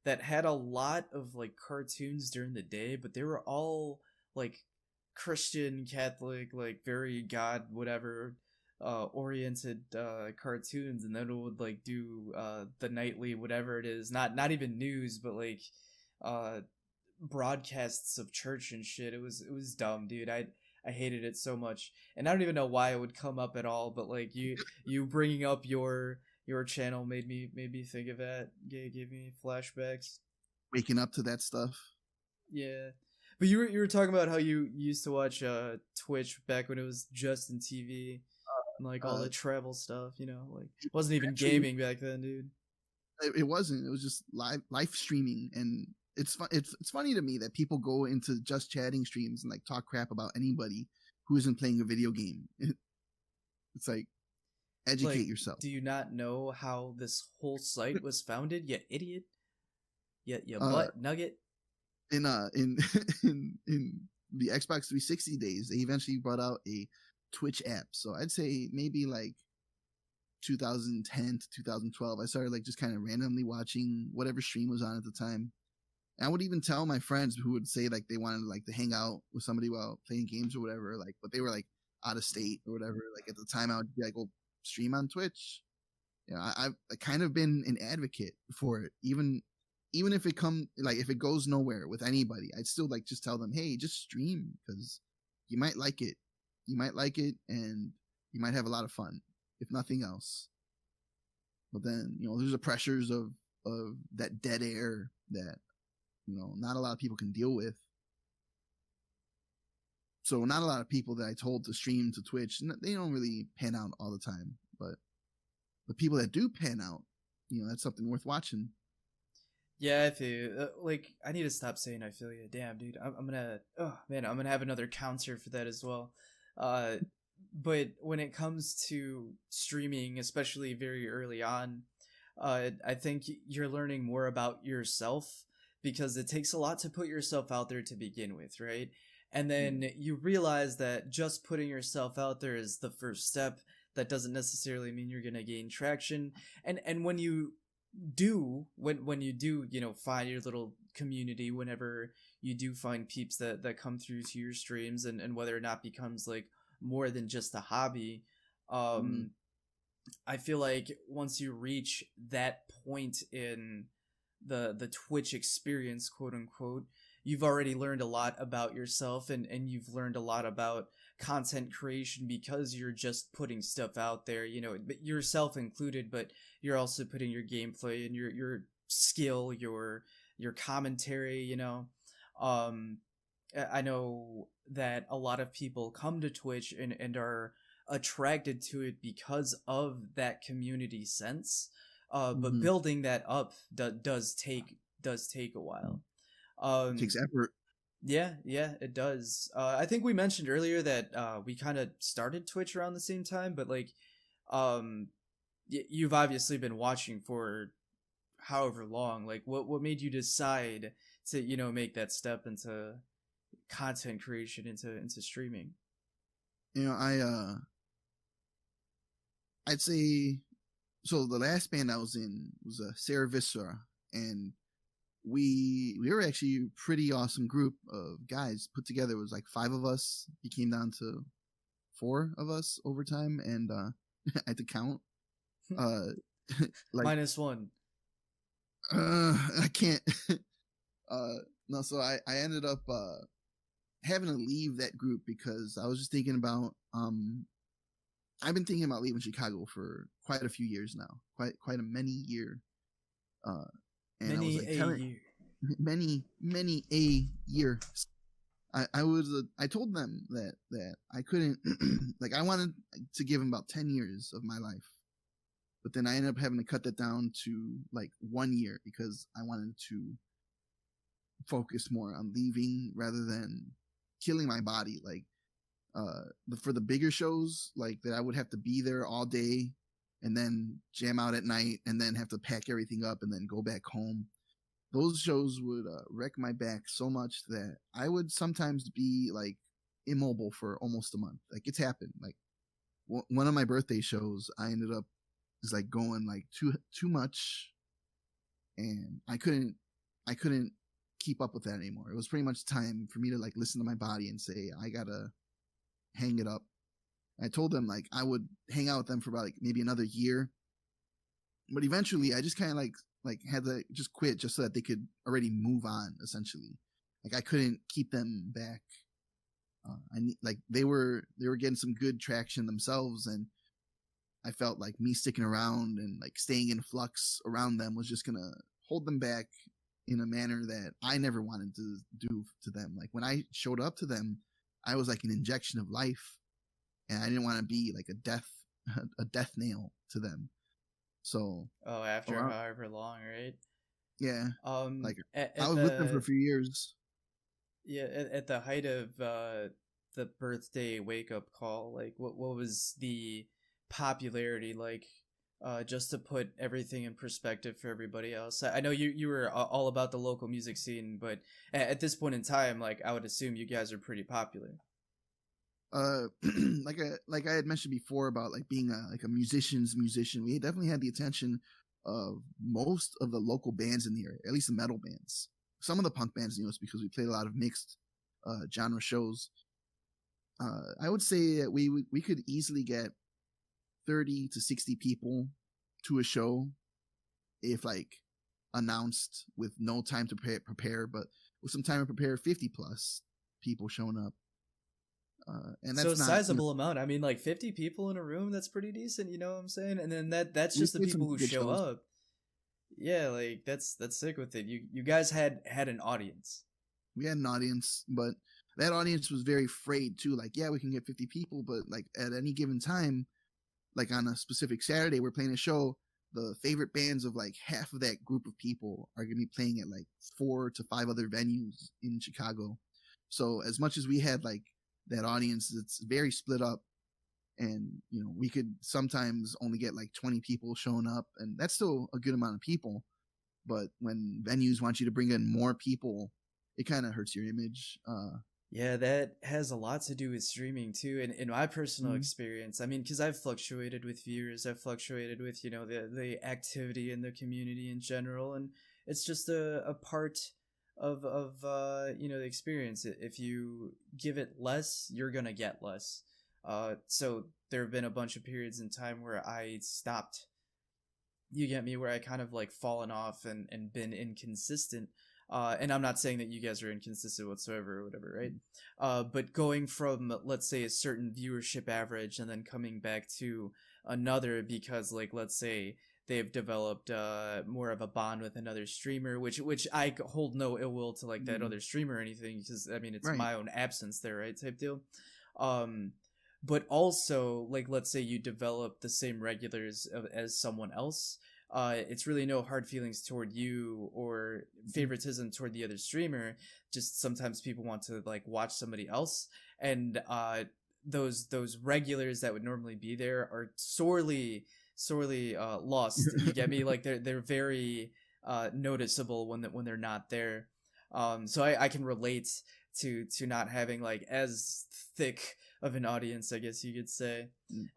that had a lot of like cartoons during the day, but they were all like Christian, Catholic, like very God whatever oriented cartoons, and then it would like do the nightly whatever it is, not even news, but like uh broadcasts of church and shit. It was dumb, dude. I hated it so much, and I don't even know why it would come up at all. But like you bringing up your channel made me think of that. Gave me flashbacks. Waking up to that stuff. Yeah, but you were talking about how you used to watch Twitch back when it was just in TV and like all the travel stuff. Like it wasn't even actually, gaming back then, dude. It wasn't. It was just live streaming, and it's funny to me that people go into just chatting streams and like talk crap about anybody who isn't playing a video game. It's like educate Like, yourself. do you not know how this whole site was founded, you idiot? You butt nugget. In in the Xbox 360 days, they eventually brought out a Twitch app. So I'd say maybe like 2010 to 2012, I started like just kind of randomly watching whatever stream was on at the time. And I would even tell my friends who would say like they wanted like to hang out with somebody while playing games or whatever, like, but they were like out of state or whatever. Like at the time, I would be like, "Well, stream on Twitch." I've kind of been an advocate for it, even if if it goes nowhere with anybody, I'd still like just tell them, "Hey, just stream because you might like it. You might like it, and you might have a lot of fun, if nothing else." But then there's the pressures of that dead air that not a lot of people can deal with. So not a lot of people that I told to stream to Twitch, they don't really pan out all the time. But the people that do pan out, that's something worth watching. Yeah, I feel you. Like, I need to stop saying I feel you. Damn, dude. I'm gonna. Oh man, I'm gonna have another counter for that as well. But when it comes to streaming, especially very early on, I think you're learning more about yourself because it takes a lot to put yourself out there to begin with, right? And then you realize that just putting yourself out there is the first step. That doesn't necessarily mean you're gonna gain traction. And when you do, find your little community, whenever you do find peeps that come through to your streams, and whether or not becomes like more than just a hobby, I feel like once you reach that point in the Twitch experience, quote unquote, you've already learned a lot about yourself, and you've learned a lot about content creation because you're just putting stuff out there, yourself included, but you're also putting your gameplay and your skill, your commentary, um I know that a lot of people come to Twitch and are attracted to it because of that community sense. But Hmm. building that up does take a while. It takes Um, effort. yeah, it does. I think we mentioned earlier that we kind of started Twitch around the same time, but like, um, you've obviously been watching for however long. Like, what made you decide to make that step into content creation, into streaming? You know, I'd say so. The last band I was in was Sarah Viscera, and we were actually a pretty awesome group of guys put together. It was like five of us. It came down to four of us over time, and I had to count. Uh, like -1. I can't. uh, no, so I ended up having to leave that group because I was just thinking about I've been thinking about leaving Chicago for quite a few years now, quite a many year. Uh, and I was Many like a telling year. many a year. I told them that I couldn't like I wanted to give them about 10 years of my life, but then I ended up having to cut that down to like 1 year because I wanted to focus more on leaving rather than killing my body. Like for the bigger shows, like that I would have to be there all day and then jam out at night and then have to pack everything up and then go back home. Those shows would wreck my back so much that I would sometimes be like immobile for almost a month. Like it's happened. Like one of my birthday shows, I ended up is like going like too much, and I couldn't keep up with that anymore. It was pretty much time for me to like listen to my body and say I gotta hang it up. I told them like I would hang out with them for about like maybe another year, but eventually I just kind of like had to just quit just so that they could already move on. Essentially, like I couldn't keep them back. I need like they were getting some good traction themselves, and I felt like me sticking around and like staying in flux around them was just gonna hold them back in a manner that I never wanted to do to them. Like when I showed up to them, I was like an injection of life, and I didn't want to be like a death nail to them. So Oh, after around, however long, right? yeah, Um, like at, I at was with them for a the few years. yeah, at the height of the birthday wake up call, like what was the popularity like? Just to put everything in perspective for everybody else. I know you were all about the local music scene, but at this point in time, like I would assume you guys are pretty popular. Uh, like I had mentioned before about like being like a musician's musician, we definitely had the attention of most of the local bands in the area, at least the metal bands. Some of the punk bands knew us because we played a lot of mixed genre shows. I would say that we could easily get 30 to 60 people to a show if like announced with no time to prepare, but with some time to prepare, 50 plus people showing up. And So that's a not, sizable amount. I mean, like 50 people in a room, that's pretty decent, you know what I'm saying? And then that's we just the played people some who good show shows. up. Yeah, like that's sick with it. You guys had an audience. We had an audience, but that audience was very frayed too. Like, yeah, we can get 50 people, but like at any given time, like on a specific Saturday, we're playing a show. The favorite bands of like half of that group of people are going to be playing at like 4 to 5 other venues in Chicago. So as much as we had like that audience, it's very split up. And, we could sometimes only get like 20 people showing up, and that's still a good amount of people. But when venues want you to bring in more people, it kind of hurts your image. Yeah, that has a lot to do with streaming too. And in my personal Mm, experience, I mean, because I've fluctuated with viewers, I've fluctuated with the activity in the community in general, and it's just a part of the experience. If you give it less, you're gonna get less. So there have been a bunch of periods in time where I stopped. You get me, where I kind of like fallen off and been inconsistent. And I'm not saying that you guys are inconsistent whatsoever or whatever, right? But going from, let's say, a certain viewership average and then coming back to another because, like, let's say they've developed more of a bond with another streamer, which I hold no ill will to, like, that other streamer or anything, because, I mean, it's Right. my own absence there, right, type deal. But also, like, let's say you develop the same regulars as someone else, it's really no hard feelings toward you or favoritism toward the other streamer. Just sometimes people want to, like, watch somebody else, and those regulars that would normally be there are sorely lost. You get me? Like, they're very noticeable when they're not there. So I can relate to not having, like, as thick of an audience, I guess you could say.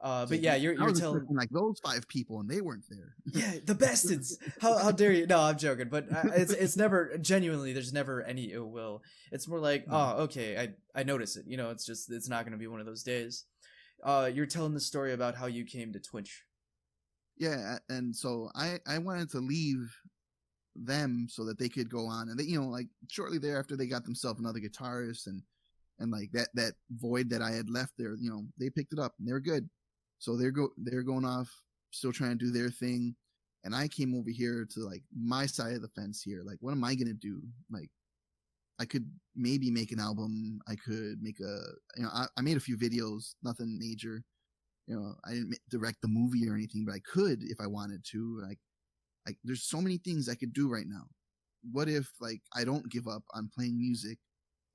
But yeah, you're telling, like, those 5 people and they weren't there. yeah, the bastards. How dare you? No, I'm joking, but it's never, genuinely, there's never any ill will. It's more like, oh, okay, I notice it. You know, it's just, it's not going to be one of those days. You're telling the story about how you came to Twitch. Yeah, and so I wanted to leave them so that they could go on, and they, you know, like, shortly thereafter they got themselves another guitarist, and like that void that I had left there, you know, they picked it up and they're good. So they're going off, still trying to do their thing, and I came over here to, like, my side of the fence here. Like, what am I gonna do? Like, I could maybe make an album. I could make I made a few videos, nothing major. You know, I didn't direct the movie or anything, but I could if I wanted to. Like, there's so many things I could do right now. What if, like, I don't give up on playing music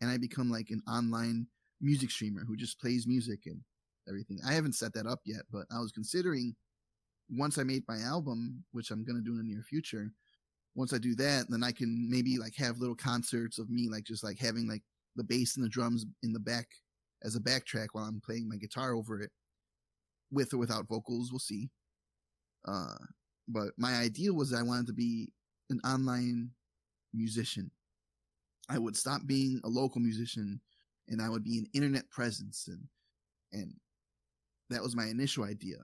and I become, like, an online music streamer who just plays music and everything? I haven't set that up yet, but I was considering, once I made my album, which I'm going to do in the near future, once I do that, then I can maybe, like, have little concerts of me, like, just, like, having, like, the bass and the drums in the back as a backtrack while I'm playing my guitar over it, with or without vocals. We'll see. But my idea was I wanted to be an online musician. I would stop being a local musician and I would be an internet presence, and that was my initial idea.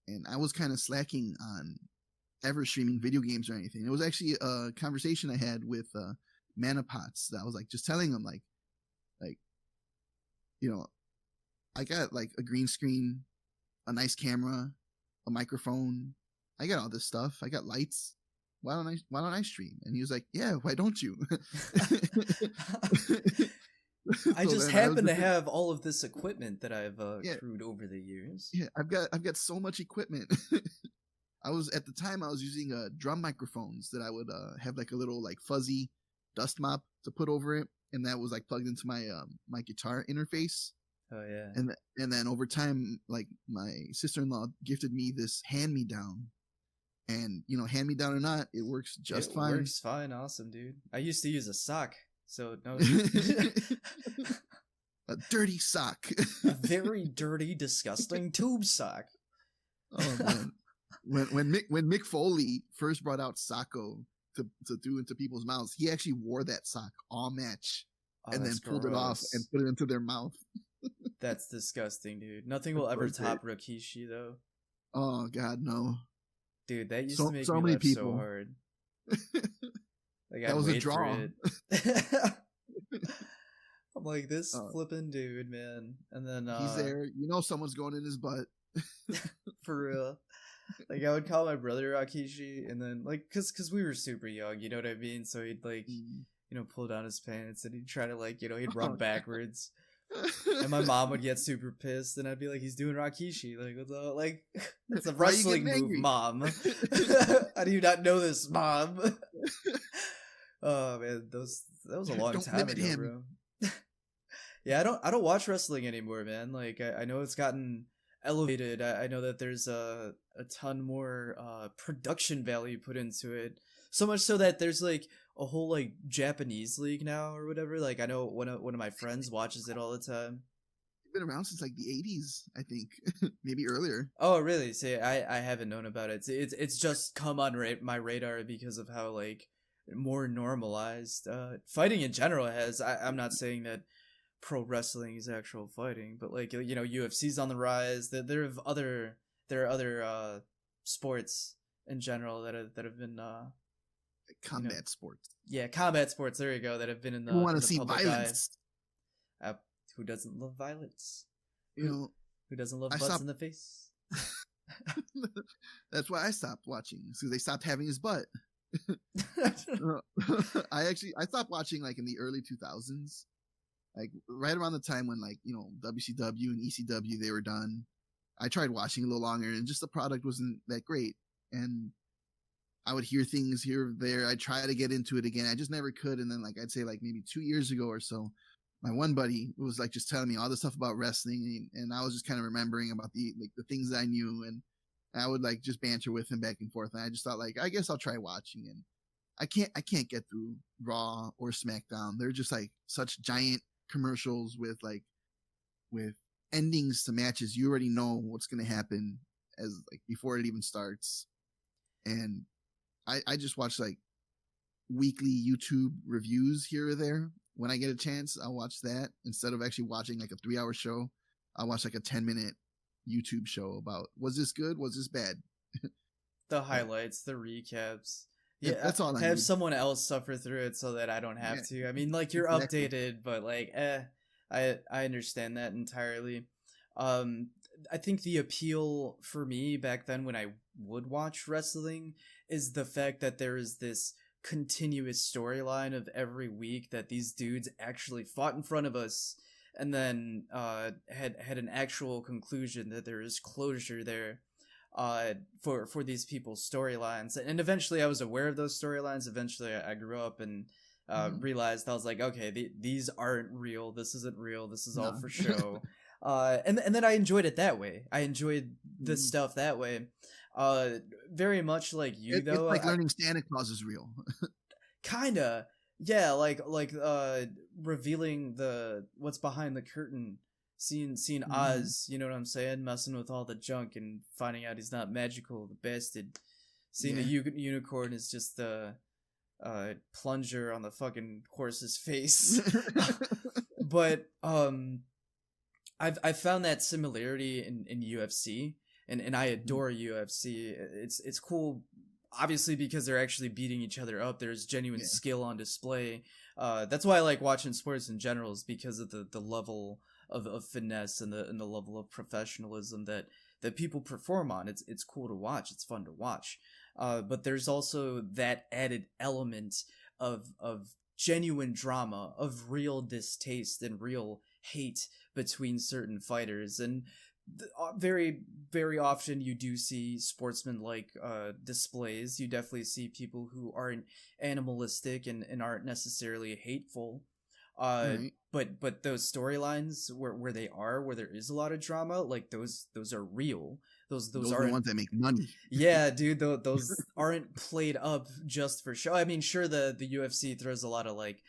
And I was kind of slacking on ever streaming video games or anything. It was actually a conversation I had with Manapots that I was, like, just telling them, like, you know, I got, like, a green screen, a nice camera, a microphone. I got all this stuff. I got lights. Why don't I stream? And he was like, yeah, why don't you? I just happen to have all of this equipment that I've accrued over the years. Yeah, I've got so much equipment. I was, at the time, I was using drum microphones that I would have, like, a little, like, fuzzy dust mop to put over it, and that was, like, plugged into my my guitar interface. Oh yeah. And then over time, like, my sister-in-law gifted me this hand-me-down. And, you know, hand-me-down or not, it works just fine. It works fine. Awesome, dude. I used to use a sock, so no. A dirty sock. A very dirty, disgusting tube sock. Oh, man. When Mick Foley first brought out Socko to do into people's mouths, he actually wore that sock all match, and then pulled it off and put it into their mouth. That's disgusting, dude. Nothing will ever top Rikishi, though. Oh God, no. Dude, that used to make me laugh so hard. Like, that was a draw. I'm like, this flipping dude, man. And then he's there. You know, someone's going in his butt. For real. Like, I would call my brother Akishi, and then, like, cause we were super young, you know what I mean? So he'd, like, you know, pull down his pants, and he'd try to, like, you know, he'd run backwards. And my mom would get super pissed, and I'd be like, he's doing Rakishi. Like, what the, like, it's a wrestling move, Mom. How do you not know this, Mom? Oh man, that was a long time ago, bro. Yeah, I don't watch wrestling anymore, man. Like, I know it's gotten elevated. I know that there's a ton more production value put into it. So much so that there's, like, a whole, like, Japanese league now or whatever. Like, I know one of my friends watches it all the time. It's been around since, like, the 80s, I think. Maybe earlier. Oh, really? See, I haven't known about it. It's just come on my radar because of how, like, more normalized fighting in general has. I'm not saying that pro wrestling is actual fighting, but, like, you know, UFC's on the rise. There are other sports in general that have been combat sports. Yeah, combat sports. There you go. That have been in You want in to the see public violence. eye. Who doesn't love violence? You know, Who doesn't love I butts stopped. in the face? That's why I stopped watching, because they stopped having his butt. I stopped watching like in the early 2000s, like right around the time when like WCW and ECW, they were done. I tried watching a little longer, and just the product wasn't that great, and I would hear things here or there. I'd try to get into it again, I just never could. And then like I'd say like maybe 2 years ago or so, my one buddy was like just telling me all this stuff about wrestling, and I was just kind of remembering about the things that I knew, and I would like just banter with him back and forth, and I just thought like I guess I'll try watching. And I can't get through Raw or SmackDown. They're just like such giant commercials with endings to matches. You already know what's going to happen as like before it even starts. And I just watch like weekly YouTube reviews here or there. When I get a chance, I'll watch that instead of actually watching like a 3-hour show. I'll watch like a 10-minute YouTube show about, was this good? Was this bad? The highlights, the recaps. Yeah, that's all I have need. someone else suffer through it so that I don't have to. I mean, like, you're exactly. updated, but like, I understand that entirely. I think the appeal for me back then when I would watch wrestling is the fact that there is this continuous storyline of every week that these dudes actually fought in front of us, and then had an actual conclusion, that there is closure there for these people's storylines. And eventually I was aware of those storylines. Eventually I grew up and realized, I was like, okay, these aren't real. This isn't real. This is all for show. And then I enjoyed it that way. I enjoyed the stuff that way. Very much like you, though. It's like learning Santa Claus is real. Kinda. Yeah, like revealing what's behind the curtain. Seeing Oz, you know what I'm saying, messing with all the junk and finding out he's not magical, the bastard. Seeing the unicorn is just the plunger on the fucking horse's face. But I've found that similarity in UFC, and I adore UFC. It's cool, obviously, because they're actually beating each other up. There's genuine skill on display. That's why I like watching sports in general, is because of the level of finesse and the level of professionalism that people perform on. It's cool to watch. It's fun to watch. But there's also that added element of genuine drama, of real distaste and real hate between certain fighters. And very, very often you do see sportsman-like displays. You definitely see people who aren't animalistic and aren't necessarily hateful. Right. But those storylines where there is a lot of drama, like those are real. Those are aren't the ones that make money. Yeah, dude, those aren't played up just for show. I mean, sure, the UFC throws a lot of like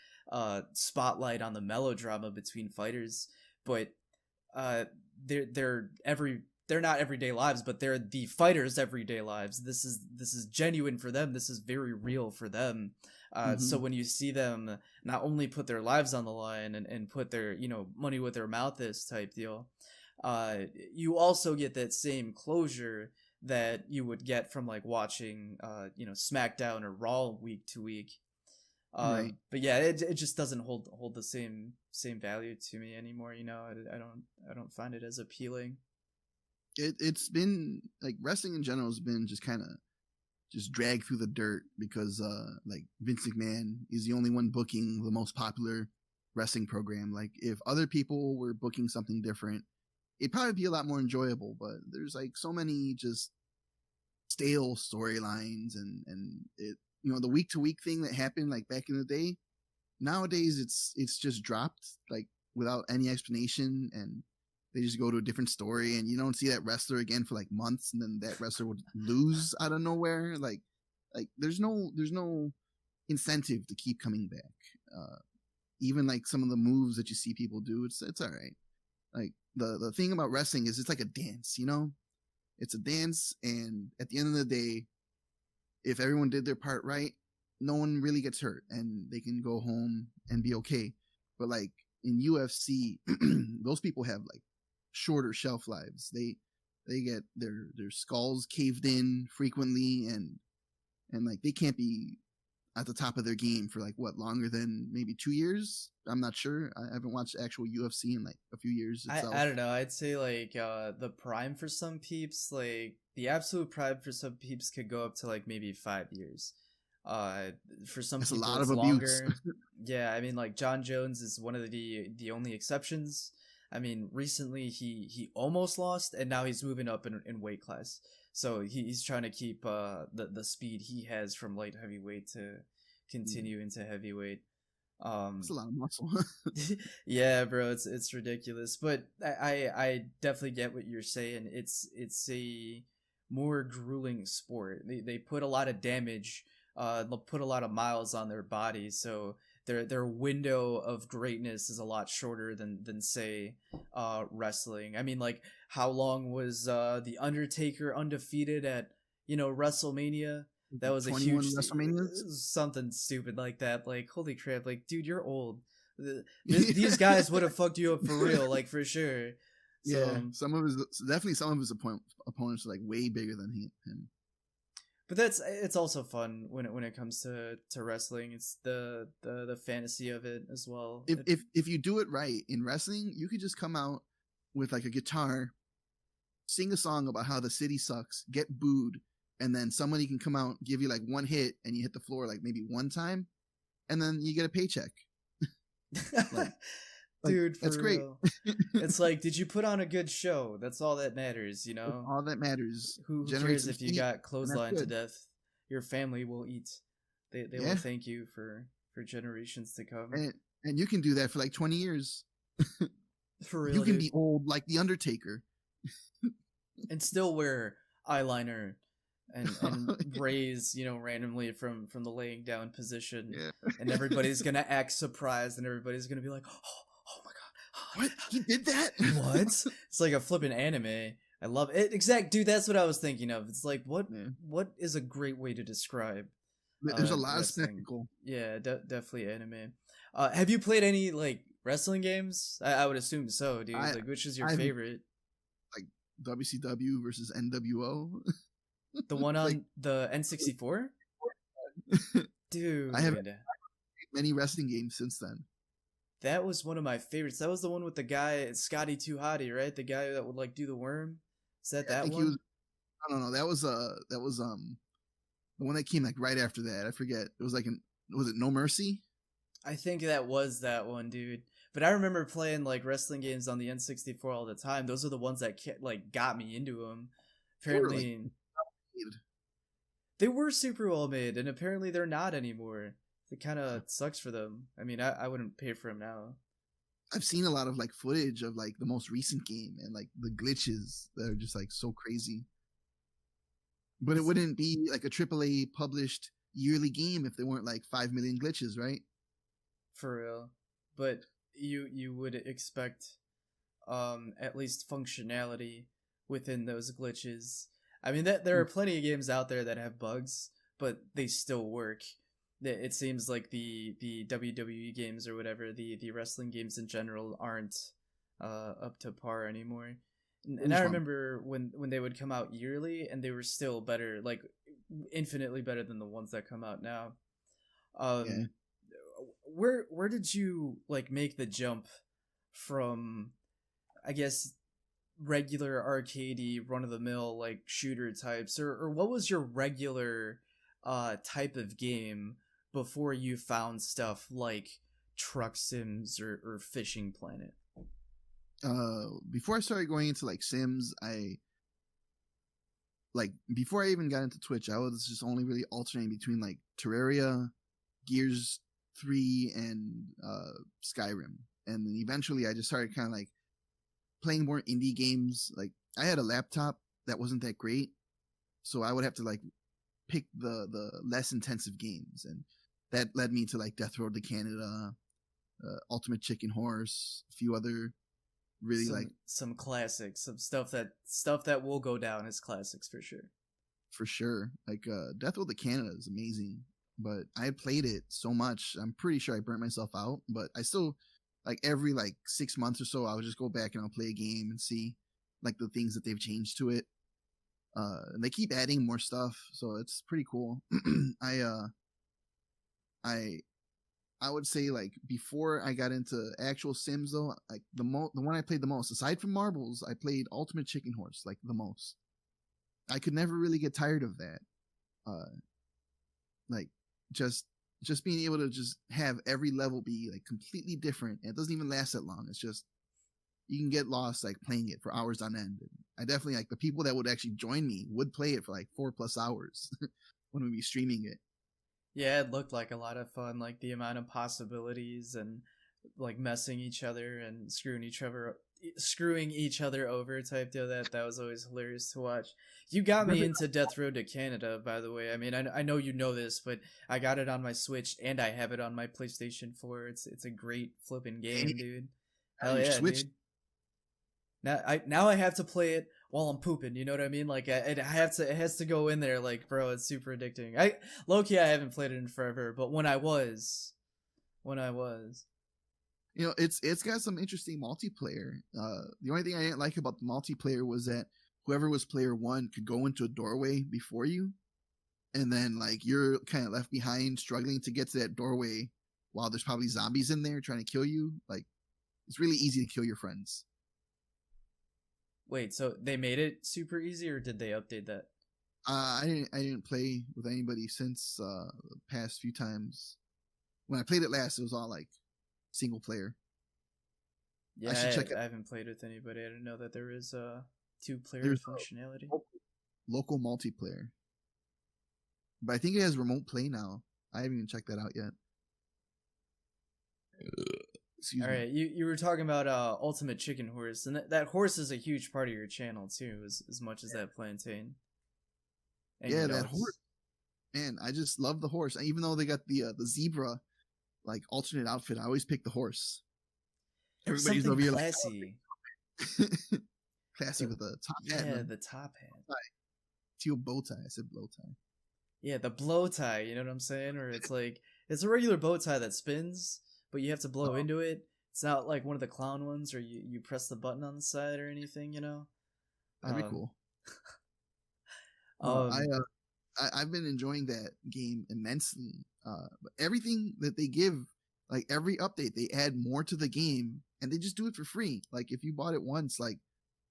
spotlight on the melodrama between fighters, but they're not everyday lives, but they're the fighters' everyday lives. This is genuine for them. This is very real for them. So when you see them not only put their lives on the line and put their money where their mouth is type deal, you also get that same closure that you would get from like watching SmackDown or Raw week to week. Right. But yeah, it just doesn't hold the same value to me anymore. I don't find it as appealing. It's been like wrestling in general has been just kind of just dragged through the dirt because like Vince McMahon is the only one booking the most popular wrestling program. Like if other people were booking something different, it'd probably be a lot more enjoyable, but there's like so many just stale storylines and it, the week to week thing that happened like back in the day. Nowadays it's just dropped like without any explanation, and they just go to a different story, and you don't see that wrestler again for like months, and then that wrestler would lose out of nowhere. Like there's no incentive to keep coming back. Even like some of the moves that you see people do, it's all right. Like the thing about wrestling is it's like a dance, it's a dance, and at the end of the day, if everyone did their part right, no one really gets hurt and they can go home and be okay. But like in UFC, those people have like shorter shelf lives. They get their skulls caved in frequently, and like they can't be at the top of their game for like what, longer than maybe 2 years. I'm not sure. I haven't watched actual UFC in like a few years itself. I don't know. I'd say like the prime for some peeps, like the absolute prime for some peeps could go up to like maybe 5 years. Uh, for some That's a people lot it's of abuse. longer. Yeah, I mean like John Jones is one of the only exceptions. I mean, recently he almost lost, and now he's moving up in weight class. So he's trying to keep the speed he has from light heavyweight to continue into heavyweight. That's a lot of muscle. Yeah, bro, it's ridiculous, but I definitely get what you're saying. It's a more grueling sport. They put a lot of damage, they'll put a lot of miles on their bodies, so their window of greatness is a lot shorter than say wrestling. I mean, like, how long was the Undertaker undefeated at WrestleMania? That was a 21 huge WrestleManias? something stupid like that. Like, holy crap! Like, dude, you're old. These guys would have fucked you up for real, like, for sure. So, Yeah, some of his opponents are like way bigger than him. but it's also fun when it comes to wrestling. It's the fantasy of it as well. If you do it right in wrestling, you could just come out with like a guitar, sing a song about how the city sucks, get booed, and then somebody can come out, give you like one hit, and you hit the floor like maybe one time, and then you get a paycheck. like, Dude, for that's real. great. It's like, did you put on a good show? That's all that matters, That's all that matters. Who Generate cares some if you heat, got clotheslined to good. death? Your family will eat. They Yeah. will thank you for generations to come. And you can do that for like 20 years. For real, You can dude. be old like the Undertaker. And still wear eyeliner and raise, randomly from the laying down position. Yeah. And everybody's gonna act surprised, and everybody's gonna be like, oh my god, What? He did that? what? It's like a flippin' anime. I love it. Exact, dude. That's what I was thinking of. It's like, what is a great way to describe? There's a lot wrestling. of spectacle. Yeah, definitely anime. Have you played any like wrestling games? I would assume so, dude. Like, which is your favorite? Like WCW versus NWO. The one on like, the N64? Dude, I haven't played many wrestling games since then. That was one of my favorites. That was the one with the guy, Scotty Too Hottie, right? The guy that would like do the worm. Is that that one? I don't know. That was the one that came like right after that. I forget. It was like was it No Mercy? I think that was that one, dude. But I remember playing like wrestling games on the N64 all the time. Those are the ones that like got me into them. Apparently, they were super well made, and apparently they're not anymore. It kind of sucks for them. I mean, I wouldn't pay for them now. I've seen a lot of like footage of like the most recent game and like the glitches that are just like so crazy. But it wouldn't be like a AAA published yearly game if there weren't like 5 million glitches, right? For real. But you would expect at least functionality within those glitches. I mean, there are plenty of games out there that have bugs, but they still work. It seems like the WWE games or whatever, the wrestling games in general aren't up to par anymore. And I remember when they would come out yearly, and they were still better, like infinitely better than the ones that come out now. Where did you like make the jump from, I guess, regular arcadey run of the mill like shooter types, or what was your regular type of game before you found stuff like Truck Sims or Fishing Planet? Before I started going into like Sims, before I even got into Twitch, I was just only really alternating between like Terraria, Gears 3, and Skyrim. And then eventually I just started kind of like playing more indie games. Like, I had a laptop that wasn't that great, so I would have to like pick the less intensive games, and that led me to like Death Road to Canada, Ultimate Chicken Horse, a few other really some classics, some stuff that will go down as classics for sure. For sure. Like Death Road to Canada is amazing, but I had played it so much, I'm pretty sure I burnt myself out. But I still, like, every like 6 months or so, I would just go back and I'll play a game and see like the things that they've changed to it. And they keep adding more stuff, so it's pretty cool. I I would say like before I got into actual Sims though, like the one I played the most, aside from marbles, I played Ultimate Chicken Horse like the most. I could never really get tired of that. Uh, like just being able to just have every level be like completely different. And it doesn't even last that long. It's just you can get lost like playing it for hours on end. And I definitely like the people that would actually join me would play it for like 4+ hours when we'd be streaming it. Yeah, it looked like a lot of fun, like the amount of possibilities and like messing each other and screwing each other over type deal. That was always hilarious to watch. You got me into Death Road to Canada, by the way. I mean, I know you know this, but I got it on my Switch and I have it on my PlayStation 4. It's a great flipping game, dude. Hell yeah, Switch. dude. Now I have to play it while I'm pooping. You know what I mean? Like it has to go in there. Like, bro, it's super addicting. Low-key, I haven't played it in forever, but when I was, it's got some interesting multiplayer. The only thing I didn't like about the multiplayer was that whoever was player one could go into a doorway before you, and then like you're kind of left behind struggling to get to that doorway while there's probably zombies in there trying to kill you. Like it's really easy to kill your friends. wait, so they made it super easy, or did they update that? I didn't play with anybody since the past few times. When I played it last, it was all like single player. Yeah, I haven't played with anybody. I didn't know that there is two-player functionality. Local multiplayer, but I think it has remote play now. I haven't even checked that out yet. All right, you were talking about Ultimate Chicken Horse, and that horse is a huge part of your channel too, as much as that plantain. And yeah, that horse. Man, I just love the horse. Even though they got the zebra like alternate outfit, I always pick the horse. Everybody's something over here classy. Like, classy with the top hat. Yeah, the top hat. Teal bow tie. I said blow tie. Yeah, the blow tie. You know what I'm saying? Or it's like it's a regular bow tie that spins, but you have to blow into it. It's not like one of the clown ones, or you press the button on the side or anything. You know. That'd be cool. I've been enjoying that game immensely. But everything that they give, like every update, they add more to the game, and they just do it for free. Like if you bought it once, like,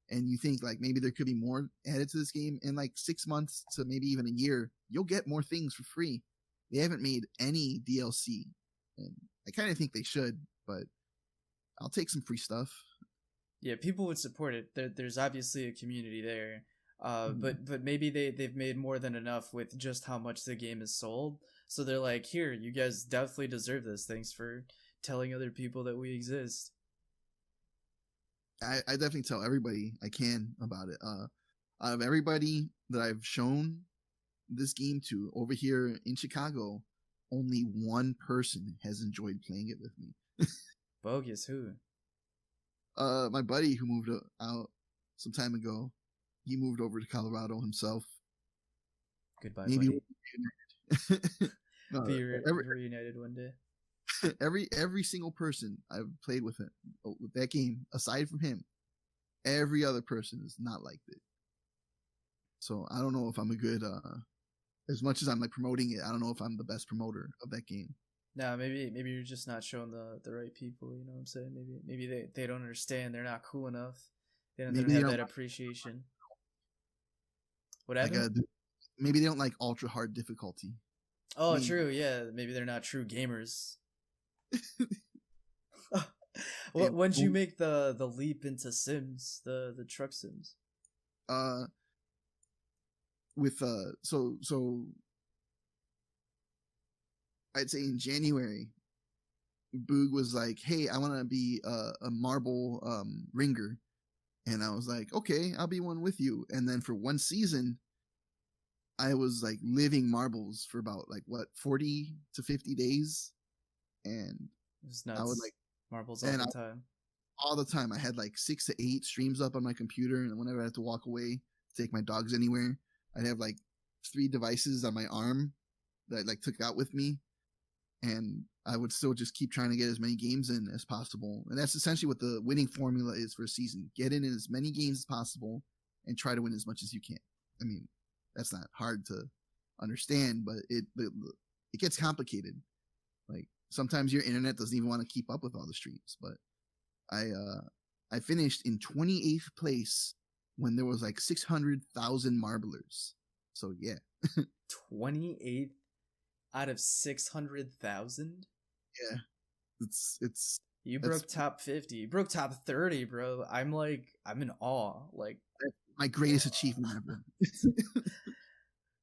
and you think like maybe there could be more added to this game in like 6 months to maybe even a year, you'll get more things for free. They haven't made any DLC, and I kind of think they should, but I'll take some free stuff. Yeah, people would support it. There's obviously a community there. But maybe they've made more than enough with just how much the game is sold. So they're like, here, you guys definitely deserve this. Thanks for telling other people that we exist. I definitely tell everybody I can about it. Out of everybody that I've shown this game to over here in Chicago, only one person has enjoyed playing it with me. Bogus, who? My buddy who moved out some time ago. He moved over to Colorado himself. Goodbye, maybe buddy. Be reunited one day. Every single person I've played with him with that game, aside from him, every other person has not liked it. So I don't know if I'm a good. As much as I'm like promoting it, I don't know if I'm the best promoter of that game. No, maybe you're just not showing the right people. You know what I'm saying? Maybe they don't understand. They're not cool enough. They don't have that appreciation. What happened? Like, maybe they don't like ultra hard difficulty. Oh, true. Yeah, maybe they're not true gamers. When'd you make the leap into Sims, the truck Sims? So I'd say in January, Boog was like, "Hey, I want to be a marble ringer." And I was like, okay, I'll be one with you. And then for one season, I was like living marbles for about like 40 to 50 days. And I would like marbles all the time. All the time. I had like 6 to 8 streams up on my computer. And whenever I had to walk away, take my dogs anywhere, I'd have like 3 devices on my arm that I like took out with me. And I would still just keep trying to get as many games in as possible. And that's essentially what the winning formula is for a season. Get in as many games as possible and try to win as much as you can. I mean, that's not hard to understand, but it gets complicated. Like sometimes your internet doesn't even want to keep up with all the streams. But I finished in 28th place when there was like 600,000 marblers. So yeah. 28th out of 600,000. Yeah, it's You broke top 50. You broke top 30, bro. I'm in awe. Like my greatest achievement ever.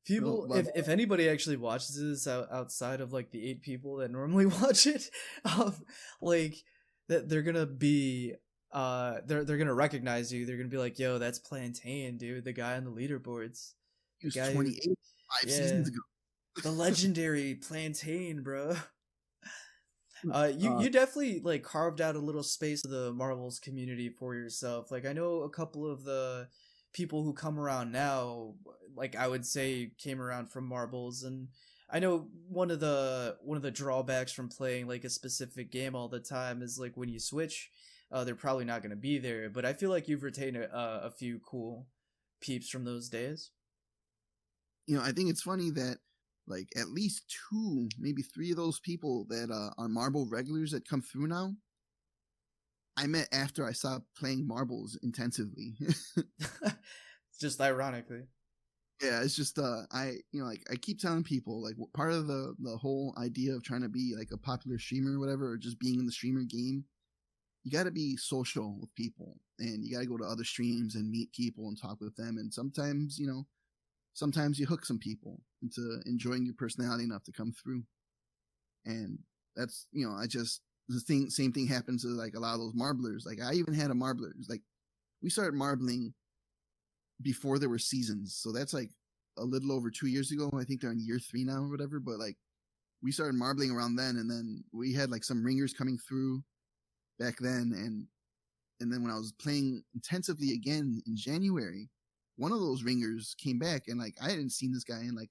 People, if anybody actually watches this outside of like the 8 people that normally watch it, like that they're gonna be they're gonna recognize you. They're gonna be like, yo, that's Plantain, dude, the guy on the leaderboards. He was 28 seasons ago. The legendary Plantain, bro. You definitely like carved out a little space of the Marvels community for yourself. Like I know a couple of the people who come around now, like I would say came around from Marbles, and I know one of the drawbacks from playing like a specific game all the time is like when you switch, they're probably not going to be there, but I feel like you've retained a few cool peeps from those days. You know, I think it's funny that like at least 2, maybe 3 of those people that are Marble regulars that come through now, I met after I stopped playing marbles intensively. Just ironically. Yeah, it's just I keep telling people like part of the whole idea of trying to be like a popular streamer or whatever, or just being in the streamer game, you got to be social with people, and you got to go to other streams and meet people and talk with them, and sometimes you hook some people into enjoying your personality enough to come through. And that's, same thing happens to like a lot of those marblers. Like I even had a marbler. Like we started marbling before there were seasons. So that's like a little over 2 years ago. I think they're in year 3 now or whatever. But like we started marbling around then, and then we had like some ringers coming through back then. And then when I was playing intensively again in January, one of those ringers came back, and like I hadn't seen this guy in like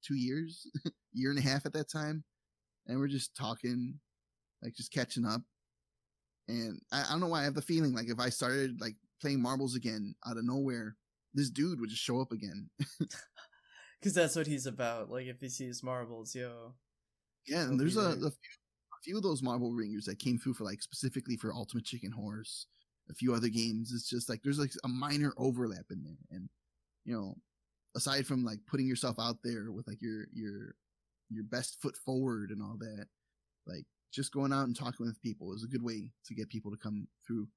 2 years, year and a half at that time, and we're just talking, like just catching up. And I don't know why I have the feeling like if I started like playing marbles again out of nowhere, this dude would just show up again. Because that's what he's about. Like if he sees marbles, yo. Yeah, and there's a few of those marble ringers that came through for like specifically for Ultimate Chicken Horse. A few other games, it's just like there's like a minor overlap in there, and aside from like putting yourself out there with like your best foot forward and all that, like just going out and talking with people is a good way to get people to come through.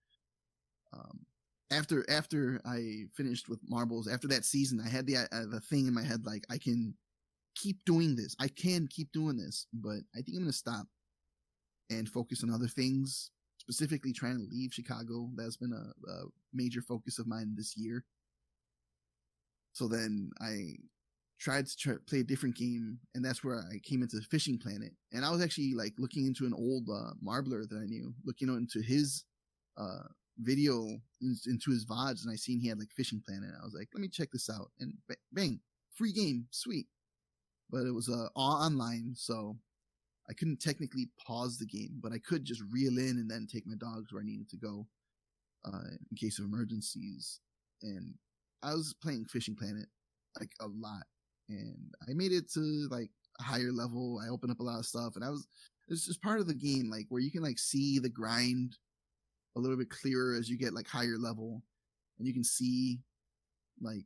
After I finished with marbles, after that season, I had the thing in my head like I can keep doing this, but I think I'm gonna stop and focus on other things. Specifically trying to leave Chicago. That's been a major focus of mine this year. So then I tried to play a different game, and that's where I came into Fishing Planet. And I was actually like looking into an old marbler that I knew, looking into his video, into his VODs, and I seen he had like Fishing Planet. I was like, let me check this out, and bang, free game, sweet. But it was online, so I couldn't technically pause the game, but I could just reel in and then take my dogs where I needed to go in case of emergencies. And I was playing Fishing Planet like a lot, and I made it to like a higher level. I opened up a lot of stuff, and it's just part of the game, like where you can like see the grind a little bit clearer as you get like higher level, and you can see like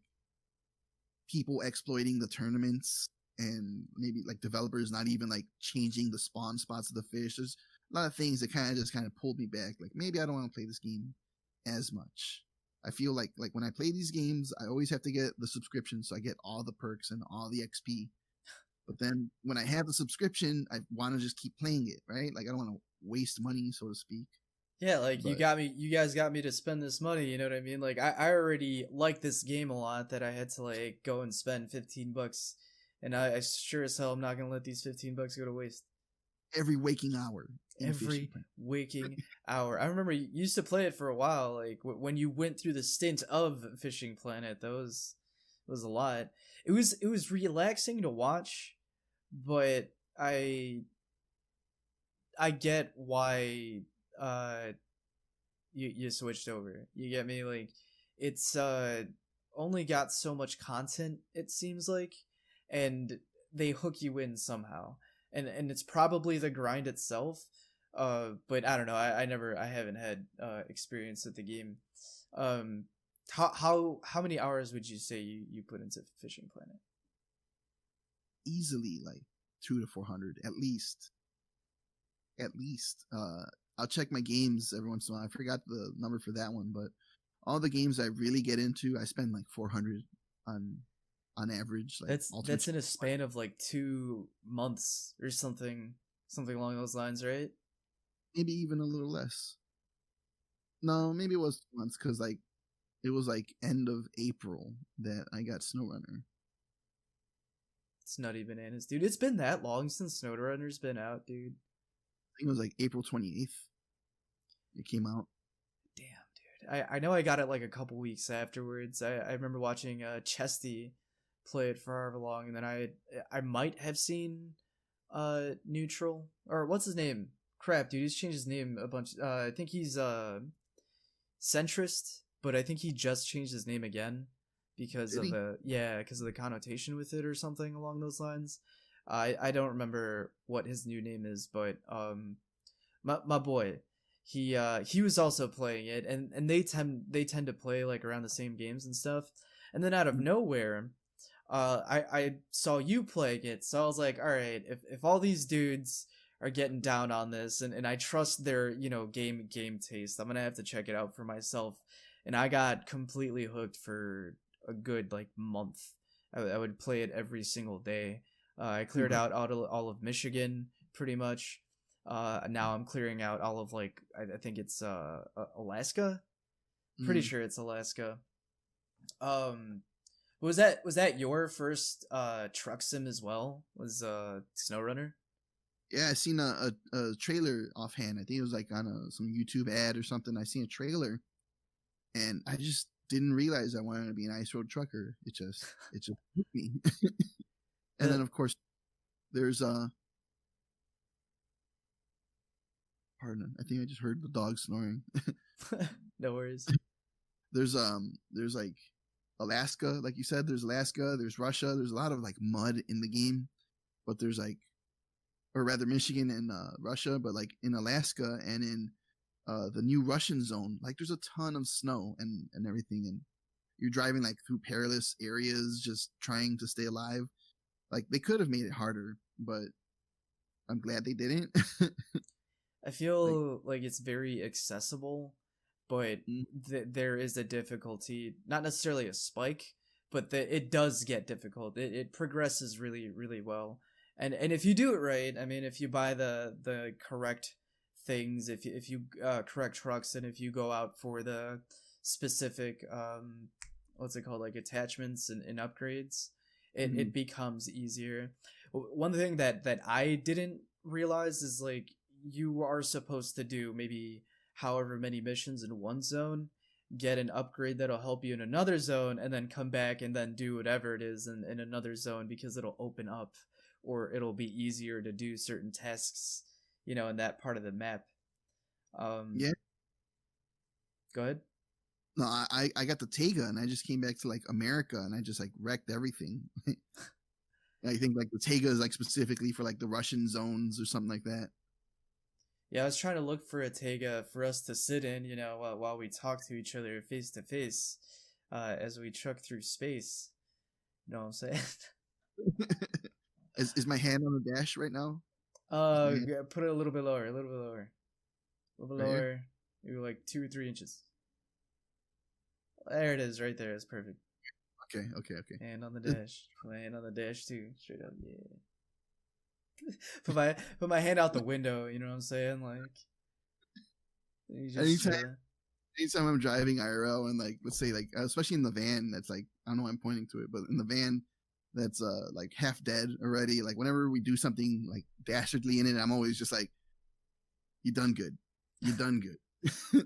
people exploiting the tournaments, and maybe like developers not even like changing the spawn spots of the fish. There's a lot of things that kind of pulled me back. Like maybe I don't want to play this game as much. I feel like when I play these games, I always have to get the subscription so I get all the perks and all the XP. But then when I have the subscription, I want to just keep playing it, right? Like I don't want to waste money, so to speak. Yeah, like you guys got me to spend this money, you know what I mean? Like I already like this game a lot that I had to like go and spend $15. And I sure as hell I'm not gonna let these $15 go to waste. Every waking hour. Every waking hour. I remember you used to play it for a while. Like when you went through the stint of Fishing Planet, that was a lot. It was relaxing to watch, but I get why you switched over. You get me? Like it's only got so much content, it seems like, and they hook you in somehow. and it's probably the grind itself. But I don't know. I haven't had experience with the game. Um, how many hours would you say you put into Fishing Planet? Easily like 200 to 400 at least. At least. I'll check my games every once in a while. I forgot the number for that one, but all the games I really get into, I spend like 400 on average. Like That's in a span of like 2 months or something along those lines, right? Maybe even a little less. No, maybe it was 2 months because like it was like end of April that I got SnowRunner. It's nutty bananas, dude. It's been that long since SnowRunner's been out, dude. I think it was like April 28th. It came out. Damn, dude. I know I got it like a couple weeks afterwards. I remember watching Chesty play it for however long, and then I might have seen Neutral, or what's his name? Crap, dude, he's changed his name a bunch. I think he's Centrist, but I think he just changed his name again because of the connotation with it or something along those lines. I don't remember what his new name is, but my boy, he was also playing it, and they tend to play like around the same games and stuff, and then out of nowhere, I saw you playing it, so I was like, all right, if all these dudes are getting down on this, and I trust their game taste, I'm gonna have to check it out for myself, and I got completely hooked for a good like month. I would play it every single day. I cleared out all of Michigan pretty much. Now I'm clearing out all of like I think it's Alaska. Pretty sure it's Alaska. Was that your first truck sim as well? Was SnowRunner? Yeah, I seen a trailer offhand. I think it was like on some YouTube ad or something. I seen a trailer, and I just didn't realize I wanted to be an ice road trucker. It just hooked me. And then of course there's pardon, I think I just heard the dog snoring. No worries. There's like Alaska, like you said, there's Alaska, there's Russia, there's a lot of like mud in the game, but there's like, or rather Michigan and Russia, but like in Alaska and in the new Russian zone, like there's a ton of snow and everything, and you're driving like through perilous areas just trying to stay alive. Like they could have made it harder, but I'm glad they didn't. I feel like it's very accessible, but there is a difficulty, not necessarily a spike, but it does get difficult. It progresses really, really well. And if you do it right, I mean, if you buy the correct things, if you correct trucks, and if you go out for the specific what's it called, like attachments and upgrades, it becomes easier. One thing that I didn't realize is like you are supposed to do maybe however many missions in one zone, get an upgrade that'll help you in another zone, and then come back and then do whatever it is in another zone, because it'll open up, or it'll be easier to do certain tasks, in that part of the map. Yeah. Go ahead. No, I got the Tega, and I just came back to like America, and I just like wrecked everything. I think like the Tega is like specifically for like the Russian zones or something like that. Yeah, I was trying to look for a Tega for us to sit in, while we talk to each other face to face, as we truck through space. You know what I'm saying? Is my hand on the dash right now? Put it a little bit lower, lower, maybe like 2 or 3 inches. There it is, right there. It's perfect. Okay. Hand on the dash. Put my hand on the dash too. Straight up, yeah. put my hand out the window. You know what I'm saying? Like, anytime I'm driving IRL, and like, let's say like, especially in the van, that's like, I don't know why I'm pointing to it, but in the van that's like half dead already. Like whenever we do something like dastardly in it, I'm always just like, "You done good. You done good.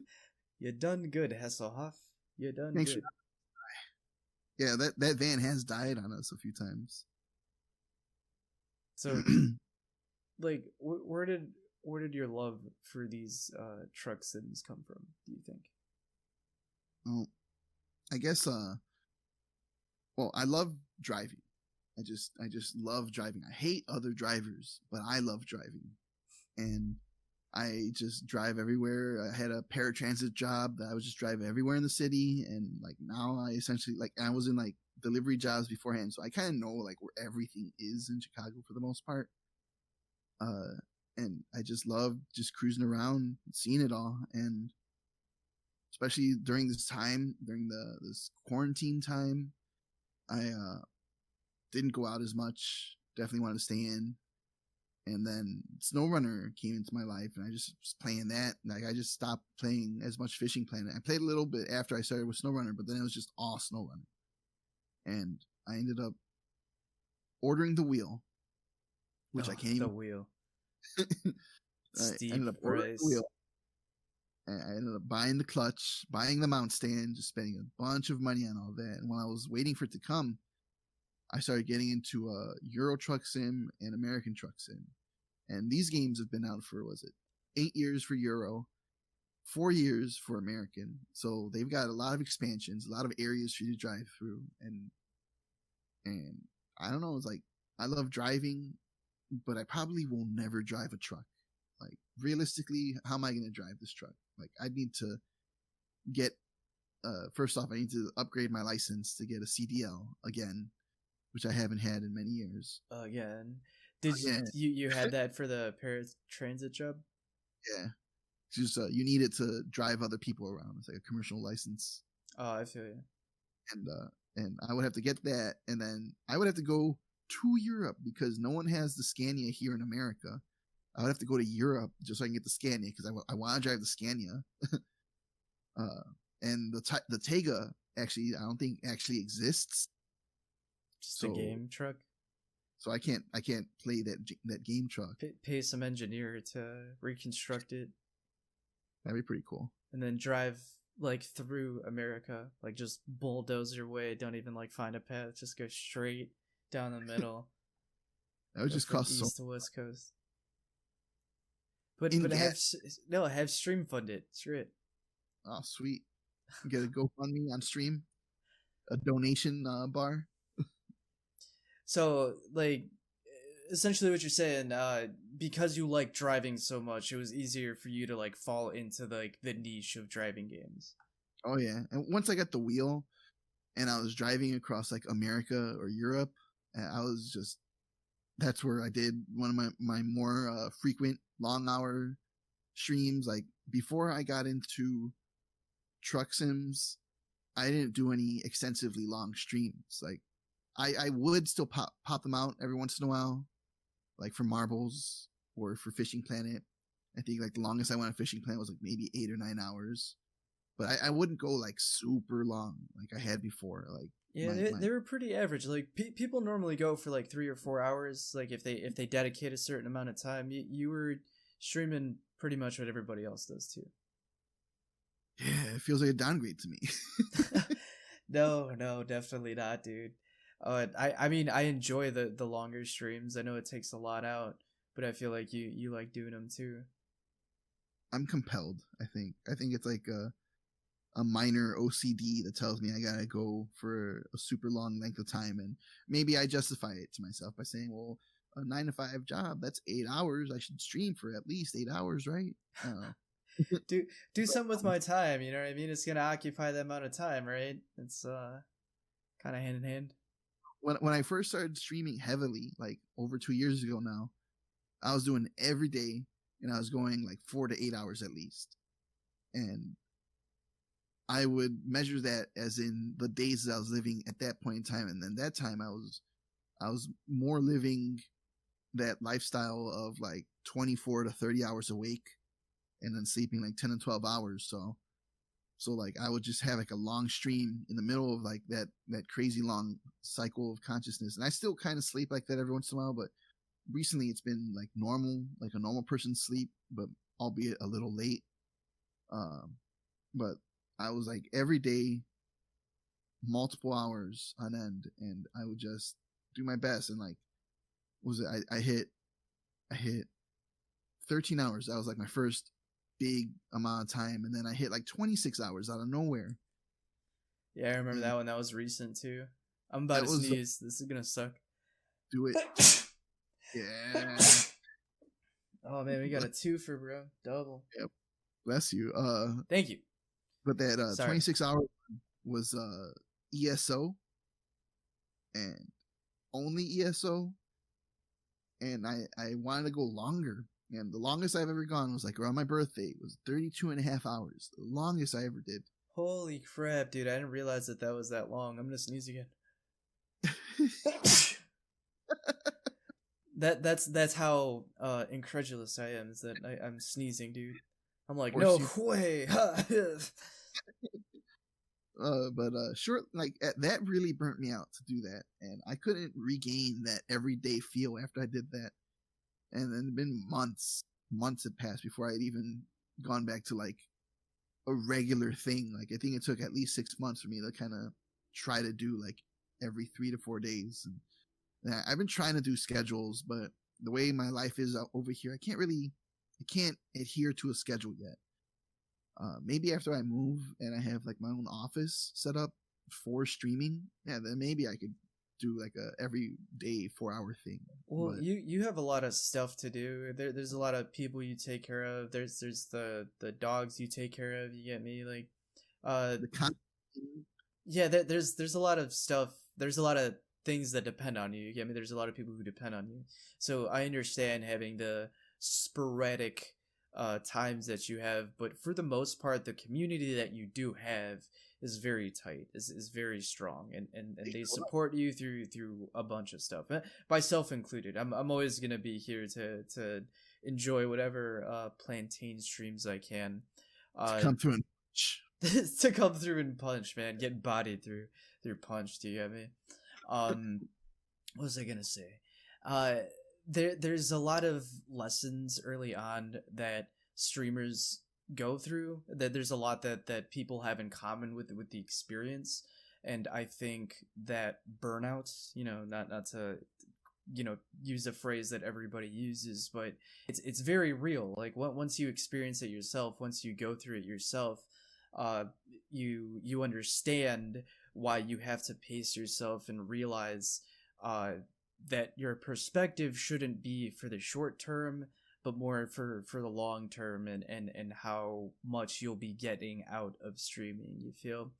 You done good, Hasselhoff. You done Thanks good." Yeah, that van has died on us a few times. So, like, where did your love for these truck sims come from, do you think? Well, I guess well, I love driving, I just love driving. I hate other drivers, but I love driving. And I just drive everywhere. I had a paratransit job that I was just driving everywhere in the city. And like now I essentially like, I was in like delivery jobs beforehand. So I kind of know like where everything is in Chicago for the most part. And I just love just cruising around, seeing it all. And especially during this time, during this quarantine time, I didn't go out as much. Definitely wanted to stay in. And then SnowRunner came into my life, and I just was playing that. Like I just stopped playing as much Fishing Planet. I played a little bit after I started with SnowRunner, but then it was just all SnowRunner. And I ended up ordering the wheel, which I can't even. The wheel. I ended up ordering the wheel. And I ended up buying the clutch, buying the mount stand, just spending a bunch of money on all that. And when I was waiting for it to come, I started getting into Euro Truck Sim and American Truck Sim. And these games have been out for, 8 years for Euro, 4 years for American. So they've got a lot of expansions, a lot of areas for you to drive through. And I don't know, it's like, I love driving, but I probably will never drive a truck. Like, realistically, how am I going to drive this truck? Like, I need to get, first off, I need to upgrade my license to get a CDL again, which I haven't had in many years. Again. Did you had that for the paratransit job? Yeah. Just, you need it to drive other people around. It's like a commercial license. Oh, I feel you. And I would have to get that, and then I would have to go to Europe because no one has the Scania here in America. I would have to go to Europe just so I can get the Scania because I want to drive the Scania. And the Tega actually, I don't think actually exists. Just a game truck. So I can't play that game truck. Pay some engineer to reconstruct it. That'd be pretty cool. And then drive like through America, like just bulldoze your way. Don't even like find a path. Just go straight down the middle. That would just cost east to west coast. But have Stream fund it. Screw it. Oh, sweet. Get a GoFundMe on Stream. A donation bar. So, like, essentially what you're saying, because you like driving so much, it was easier for you to, like, fall into, like, the niche of driving games. Oh, yeah. And once I got the wheel and I was driving across, like, America or Europe, I was just... That's where I did one of my more frequent long-hour streams. Like, before I got into truck sims, I didn't do any extensively long streams. Like, I would still pop them out every once in a while, like for marbles or for Fishing Planet. I think like the longest I went on Fishing Planet was like maybe 8 or 9 hours, but I wouldn't go like super long like I had before. Like yeah, they were pretty average. Like people normally go for like 3 or 4 hours. Like if they dedicate a certain amount of time, you were streaming pretty much what everybody else does too. Yeah, it feels like a downgrade to me. No, definitely not, dude. I mean, I enjoy the longer streams. I know it takes a lot out, but I feel like you like doing them too. I'm compelled. I think it's like a minor OCD that tells me I gotta go for a super long length of time, and maybe I justify it to myself by saying, well, a 9 to 5 job, that's 8 hours. I should stream for at least 8 hours, right? I don't know. do something with my time. You know what I mean? It's gonna occupy that amount of time, right? It's kind of hand in hand. When I first started streaming heavily, like over 2 years ago now, I was doing every day, and I was going like 4 to 8 hours at least. And I would measure that as in the days that I was living at that point in time. And then that time I was more living that lifestyle of like 24 to 30 hours awake and then sleeping like 10 and 12 hours. So like I would just have like a long stream in the middle of like that crazy long cycle of consciousness. And I still kind of sleep like that every once in a while, but recently it's been like normal, like a normal person's sleep, but albeit a little late. But I was like every day, multiple hours on end, and I would just do my best. And like, I hit 13 hours. That was like my first big amount of time, and then I hit like 26 hours out of nowhere. Yeah, I remember that one. That was recent too. I'm about to sneeze. This is gonna suck. Do it. Yeah. Oh man, we got a twofer, bro. Double. Yep. Bless you. Thank you. But that Sorry. 26 hour was ESO and only ESO, and I wanted to go longer, and the longest I've ever gone was like around my birthday. It was 32 and a half hours, the longest I ever did. Holy crap, dude, I didn't realize that was that long. I'm gonna sneeze again. That's how incredulous I am, is that I'm sneezing, dude. I'm like, no way. But short, like that really burnt me out to do that, and I couldn't regain that everyday feel after I did that. And then been months had passed before I'd even gone back to like a regular thing. Like I think it took at least 6 months for me to kind of try to do like every 3 to 4 days. And I've been trying to do schedules, but the way my life is over here, I can't adhere to a schedule yet. Maybe after I move and I have like my own office set up for streaming, yeah, then maybe I could do like a every day 4-hour thing. Well, but you have a lot of stuff to do. There's a lot of people you take care of. There's the dogs you take care of. You get me? Like, yeah. There's a lot of stuff. There's a lot of things that depend on you. You get me? There's a lot of people who depend on you. So I understand having the sporadic times that you have, but for the most part, the community that you do have is very tight, is very strong, and they support you through a bunch of stuff, myself included. I'm always gonna be here to enjoy whatever plantain streams I can. Come through and punch. To come through and punch, man, get bodied through punch. Do you get me? What was I gonna say? There's a lot of lessons early on that streamers go through, that there's a lot that people have in common with the experience, and I think that burnout, not to use a phrase that everybody uses, but it's very real. Like once you experience it yourself, once you go through it yourself, you understand why you have to pace yourself and realize that your perspective shouldn't be for the short term, but more for the long term, and how much you'll be getting out of streaming, you feel?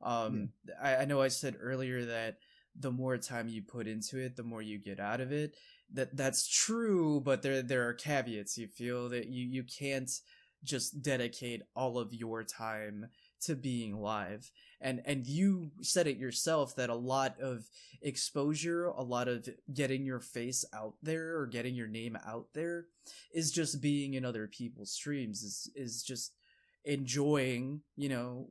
I know I said earlier that the more time you put into it, the more you get out of it. That's true, but there are caveats. You feel that you can't just dedicate all of your time to being live, and you said it yourself that a lot of exposure, a lot of getting your face out there or getting your name out there is just being in other people's streams, is just enjoying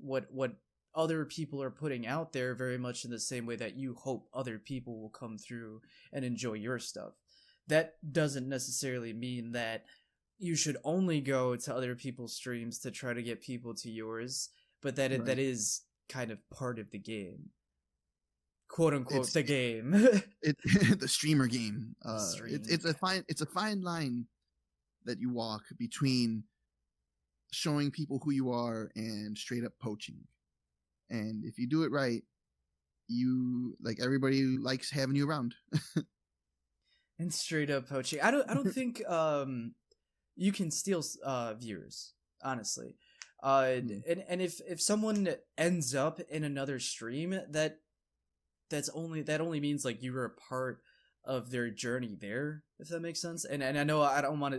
what other people are putting out there, very much in the same way that you hope other people will come through and enjoy your stuff. That doesn't necessarily mean that you should only go to other people's streams to try to get people to yours, but that that is kind of part of the game, quote unquote. The game, the streamer game. It's a fine line that you walk between showing people who you are and straight up poaching. And if you do it right, everybody likes having you around. And straight up poaching. I don't think you can steal viewers, honestly. And if someone ends up in another stream, that only means like you were a part of their journey there, if that makes sense. And I know I don't want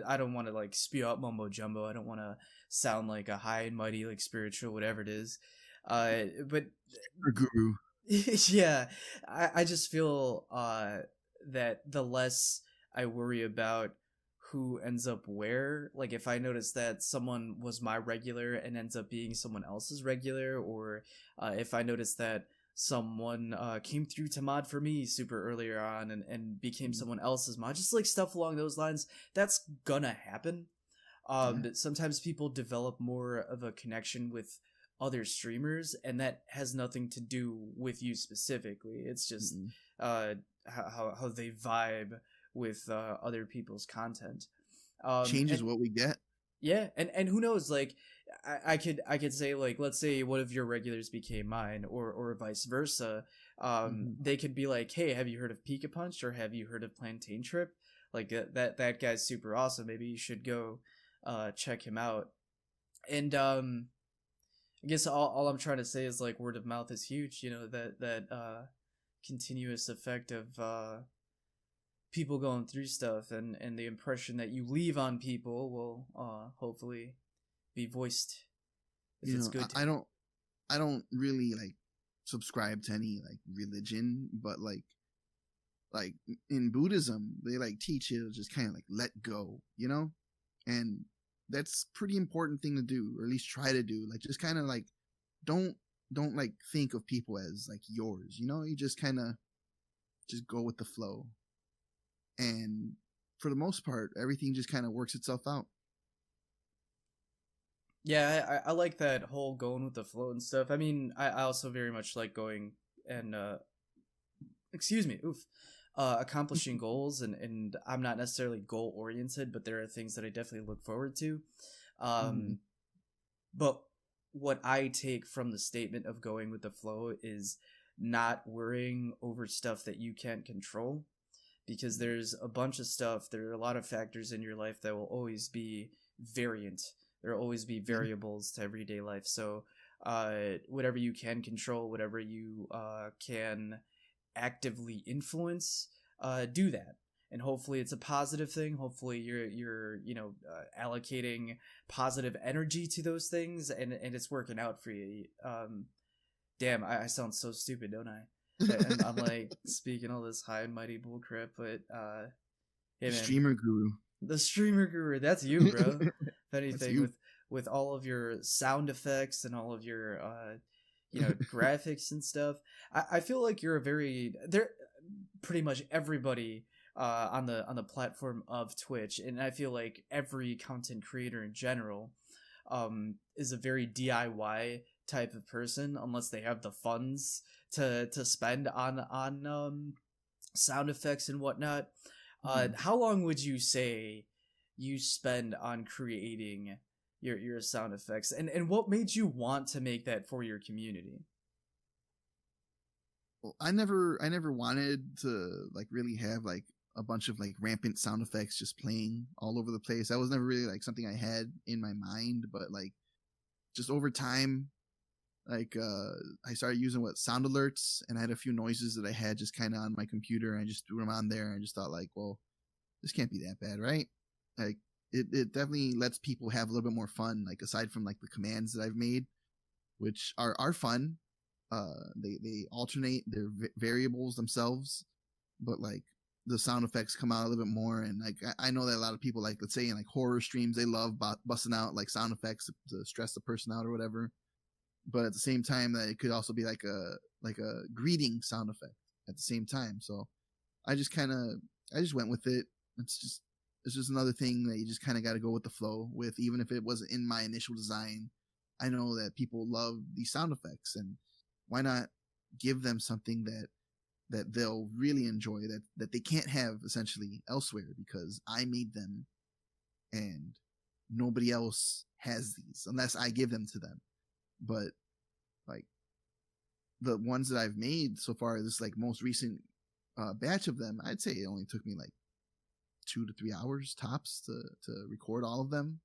to like spew out mumbo jumbo. I don't want to sound like a high and mighty, like spiritual, whatever it is. But guru. Yeah, I just feel that the less I worry about who ends up where, like if I notice that someone was my regular and ends up being someone else's regular, or if I notice that someone came through to mod for me super earlier on and became someone else's mod, just like stuff along those lines, that's gonna happen. Sometimes people develop more of a connection with other streamers, and that has nothing to do with you specifically. It's just how they vibe with other people's content. Changes what we get. Yeah, and who knows, like I could say, like, let's say one of your regulars became mine, or vice versa. They could be like, hey, have you heard of Pika Punch, or have you heard of Plantaintrip? Like that guy's super awesome. Maybe you should go check him out. And I guess all I'm trying to say is like word of mouth is huge. You know, that continuous effect of people going through stuff, and the impression that you leave on people will hopefully be voiced if it's good. I don't really like subscribe to any like religion, but like in Buddhism, they like teach you to just kind of like let go, you know, and that's pretty important thing to do, or at least try to do. Like just kind of like don't like think of people as like yours, you know. You just kind of just go with the flow, and for the most part, everything just kind of works itself out. Yeah, I like that whole going with the flow and stuff. I mean, I also very much like going and excuse me, accomplishing goals, and I'm not necessarily goal oriented, but there are things that I definitely look forward to. But what I take from the statement of going with the flow is not worrying over stuff that you can't control, because there's a bunch of stuff, there are a lot of factors in your life that will always be variant. There will always be variables to everyday life. So whatever you can control, whatever you can actively influence, do that. And hopefully it's a positive thing. Hopefully you're allocating positive energy to those things, and it's working out for you. Damn, I sound so stupid, don't I? I'm like speaking all this high and mighty bullcrap, but hey, man, streamer guru. The streamer guru, that's you, bro. If anything, with all of your sound effects and all of your graphics and stuff, I feel like you're pretty much everybody on the platform of Twitch, and I feel like every content creator in general is a very DIY type of person, unless they have the funds to spend on sound effects and whatnot. How long would you say you spend on creating your sound effects, and what made you want to make that for your community? Well, I never wanted to like really have like a bunch of like rampant sound effects just playing all over the place. That was never really like something I had in my mind, but like just over time, like I started using sound alerts, and I had a few noises that I had just kind of on my computer, and I just threw them on there, and I just thought like, well, this can't be that bad, right? Like it definitely lets people have a little bit more fun, like aside from like the commands that I've made, which are fun. They alternate their variables themselves, but like the sound effects come out a little bit more. And like I know that a lot of people, like let's say in like horror streams, they love busting out like sound effects to stress the person out or whatever. But at the same time, that it could also be like a greeting sound effect at the same time. So I just went with it. It's just another thing that you just kind of got to go with the flow with, even if it wasn't in my initial design. I know that people love these sound effects, and why not give them something that they'll really enjoy, that they can't have essentially elsewhere, because I made them and nobody else has these unless I give them to them. But like the ones that I've made so far, this like most recent batch of them, I'd say it only took me like 2 to 3 hours tops to record all of them.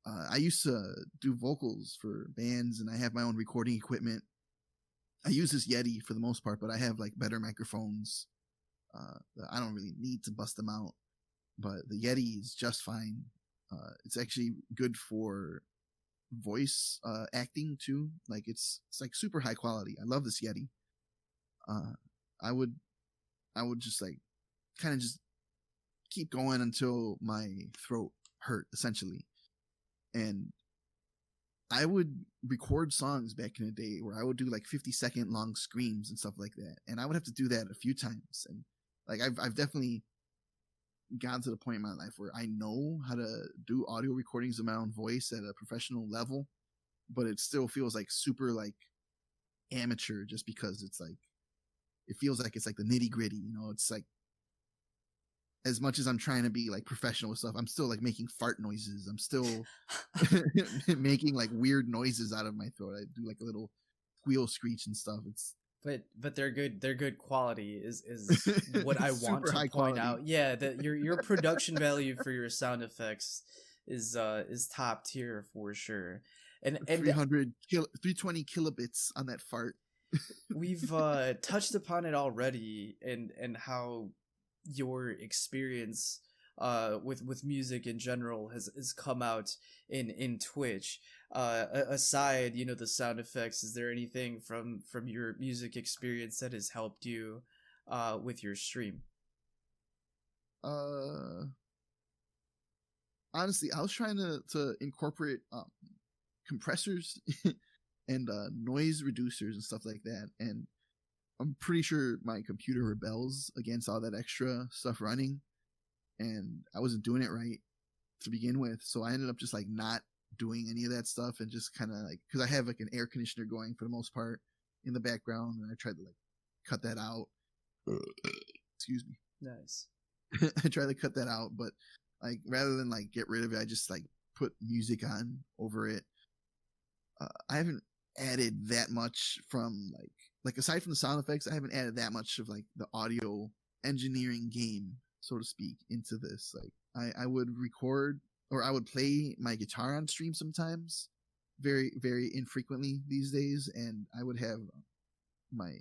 I used to do vocals for bands, and I have my own recording equipment. I use this Yeti for the most part, but I have like better microphones. I don't really need to bust them out, but the Yeti is just fine. It's actually good for voice acting too. Like it's like super high quality. I love this Yeti. I would just like kind of just keep going until my throat hurt, essentially. And I would record songs back in the day where I would do like 50-second long screams and stuff like that, and I would have to do that a few times. And like I've definitely gotten to the point in my life where I know how to do audio recordings of my own voice at a professional level, but it still feels like super like amateur, just because it's like it feels like it's like the nitty gritty, you know. It's like, as much as I'm trying to be like professional with stuff, I'm still like making fart noises. I'm still making like weird noises out of my throat. I do like a little squeal screech and stuff. but they're good. They're good quality is what I want Super to high point quality. out. Yeah, that your production value for your sound effects is top tier for sure. And 320 kilobits on that fart. we've touched upon it already, and how your experience with music in general has come out in Twitch. Aside, the sound effects, is there anything from your music experience that has helped you with your stream? Honestly, I was trying to incorporate compressors and noise reducers and stuff like that, and I'm pretty sure my computer rebels against all that extra stuff running, and I wasn't doing it right to begin with, so I ended up just like not doing any of that stuff and just kind of like, because I have like an air conditioner going for the most part in the background, and I tried to like cut that out. Excuse me. Nice. I tried to cut that out, but like rather than like get rid of it, I just like put music on over it. I haven't added that much from like aside from the sound effects, I haven't added that much of like the audio engineering game, so to speak, into this. Like I would record, or I would play my guitar on stream sometimes, very, very infrequently these days, and I would have my